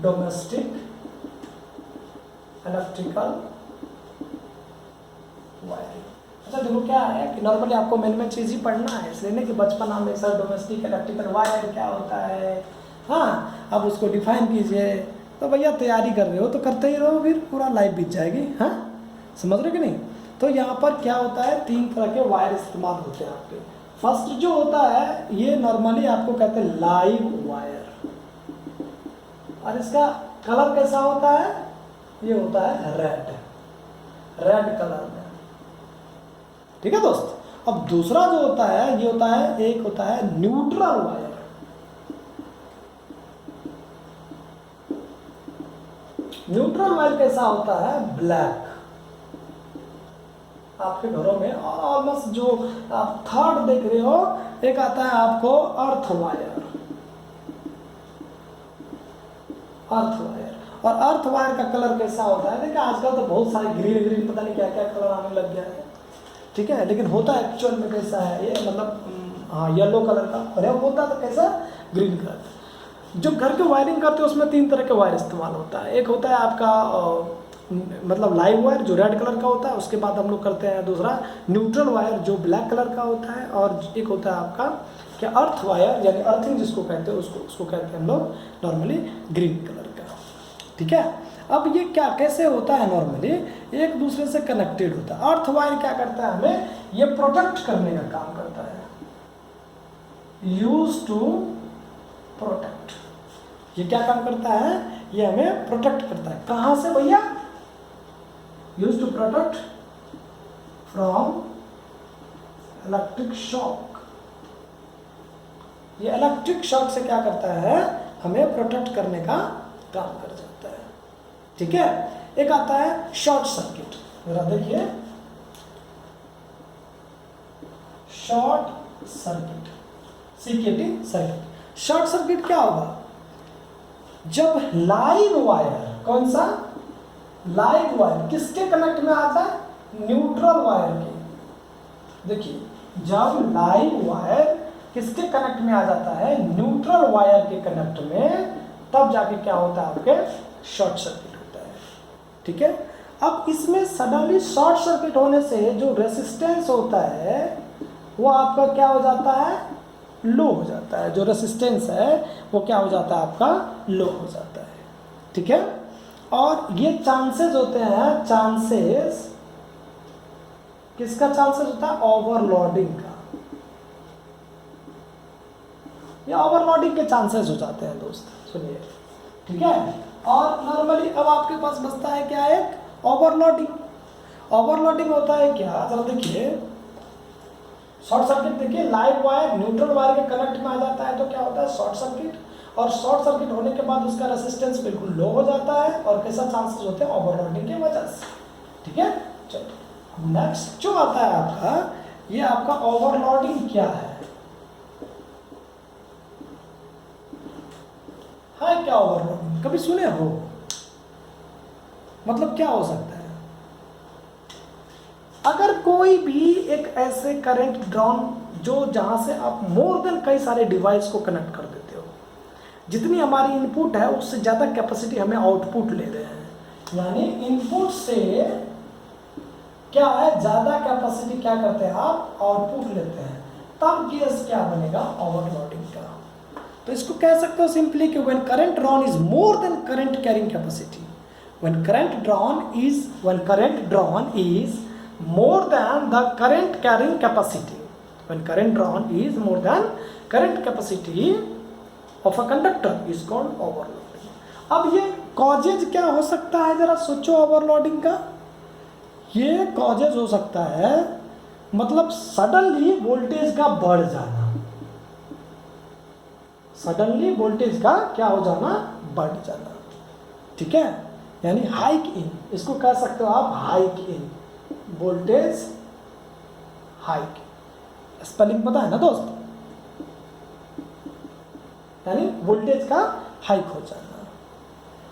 डोमेस्टिक इलेक्ट्रिकल वायरिंग। अच्छा देखो क्या है कि नॉर्मली आपको मेन चीज़ ही पढ़ना है, इसलिए नहीं कि बचपन में सर डोमेस्टिक इलेक्ट्रिकल वायर क्या होता है, हाँ अब उसको डिफाइन कीजिए। तो भैया तैयारी कर रहे हो तो करते ही रहो, फिर पूरा लाइफ बीत जाएगी। हाँ समझ रहे कि नहीं? तो यहाँ पर क्या होता है, 3 तरह के वायर इस्तेमाल होते हैं आपके। फर्स्ट जो होता है ये नॉर्मली आपको कहते हैं लाइव वायर, और इसका कलर कैसा होता है, ये होता है रेड, रेड कलर में। ठीक है दोस्त। अब दूसरा जो होता है ये होता है, एक होता है न्यूट्रल वायर। न्यूट्रल वायर कैसा होता है, ब्लैक। आपके घरों में और ऑलमोस्ट जो आप थर्ड देख रहे हो, एक आता है आपको अर्थ वायर, अर्थ वायर। और अर्थ वायर का कलर कैसा होता है, देखिए आजकल तो बहुत सारे ग्रीन ग्रीन पता नहीं क्या क्या कलर आने लग गया है। ठीक है, लेकिन होता है एक्चुअल में कैसा है ये, मतलब हाँ येलो कलर का, अरे होता तो कैसा, ग्रीन कलर। जो घर के वायरिंग करते हैं उसमें 3 तरह के वायर इस्तेमाल होता है। एक होता है आपका मतलब लाइव वायर जो रेड कलर का होता है, उसके बाद हम लोग करते हैं दूसरा न्यूट्रल वायर जो ब्लैक कलर का होता है, और एक होता है आपका क्या, अर्थ वायर यानी अर्थिंग जिसको कहते हैं, उसको कहते हैं हम लोग नॉर्मली ग्रीन कलर का। ठीक है, अब ये क्या कैसे होता है, नॉर्मली एक दूसरे से कनेक्टेड होता है। अर्थ वायर क्या करता है, हमें ये प्रोटेक्ट करने का काम करता है, यूज टू प्रोटेक्ट। ये क्या काम करता है, ये हमें प्रोटेक्ट करता है। कहाँ से भैया, use to protect from electric shock. ये इलेक्ट्रिक शॉक से क्या करता है, हमें प्रोटेक्ट करने का काम कर जाता है। ठीक है, एक आता है शॉर्ट सर्किट, जरा देखिए short circuit, सीकेटी circuit. Short circuit क्या होगा, जब लाइव वायर, कौन सा लाइव वायर किसके कनेक्ट में आता है, न्यूट्रल वायर के, देखिए जब लाइव वायर किसके कनेक्ट में आ जाता है, न्यूट्रल वायर के कनेक्ट में, तब जाके क्या होता है, आपके शॉर्ट सर्किट होता है। ठीक है, अब इसमें सडनली शॉर्ट सर्किट होने से जो रेसिस्टेंस होता है वो आपका क्या हो जाता है, लो हो जाता है। जो रेसिस्टेंस है वो क्या हो जाता है, आपका लो हो जाता है। ठीक है, और ये चांसेस होते हैं, चांसेस किसका चांसेस होता है, ओवरलोडिंग का। ये ओवरलोडिंग के चांसेस हो जाते हैं दोस्त, सुनिए। ठीक है, और नॉर्मली अब आपके पास बचता है क्या, एक ओवरलोडिंग। ओवरलोडिंग होता है क्या, जरा देखिए, शॉर्ट सर्किट, देखिए लाइव वायर न्यूट्रल वायर के कनेक्ट में आ जाता है तो क्या होता है, शॉर्ट सर्किट, और शॉर्ट सर्किट होने के बाद उसका रेसिस्टेंस बिल्कुल लो हो जाता है, और कैसा चांसेस होते हैं, ओवरलोडिंग की वजह से। ठीक है, चलो नेक्स्ट जो आता है आपका, ये आपका ओवरलोडिंग क्या है क्या ओवरलोडिंग कभी सुने हो, मतलब क्या हो सकता है, अगर कोई भी एक ऐसे करंट ड्रॉन जो जहां से आप मोर देन कई सारे डिवाइस को कनेक्ट कर देते हो, जितनी हमारी इनपुट है उससे ज़्यादा कैपेसिटी हमें आउटपुट ले रहे हैं, यानी इनपुट से क्या है, ज़्यादा कैपेसिटी क्या करते हैं आप, आउटपुट लेते हैं, तब केस क्या बनेगा, ओवरलोडिंग का। तो इसको कह सकते हो सिंपली कि when current drawn is more than current carrying capacity, when current drawn is more than the current carrying capacity, when current drawn is more than current capacity of a conductor is called overloading। अब ये causes क्या हो सकता है, जरा सोचो overloading का। ये कॉजेज हो सकता है, मतलब सडनली वोल्टेज का बढ़ जाना, सडनली वोल्टेज का क्या हो जाना, बढ़ जाना। ठीक है, यानी हाइक इन, इसको कह सकते हो आप hike in, voltage hike, spelling पता है ना दोस्त, यानी वोल्टेज का हाइक हो जाना।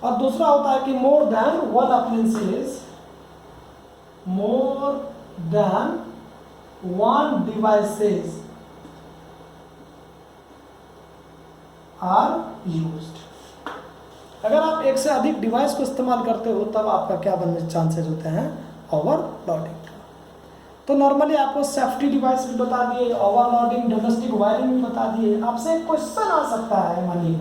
और दूसरा होता है कि more than one appliances, more than one devices are used. अगर आप एक से अधिक डिवाइस को इस्तेमाल करते हो तब आपका क्या बनने के चांसेस होते हैं, ओवरलोडिंग का। तो नॉर्मली आपको सेफ्टी डिवाइस भी बता दिए, ओवरलोडिंग, डोमेस्टिक वायरिंग भी बता दिए। आपसे एक क्वेश्चन आ सकता है, मानिए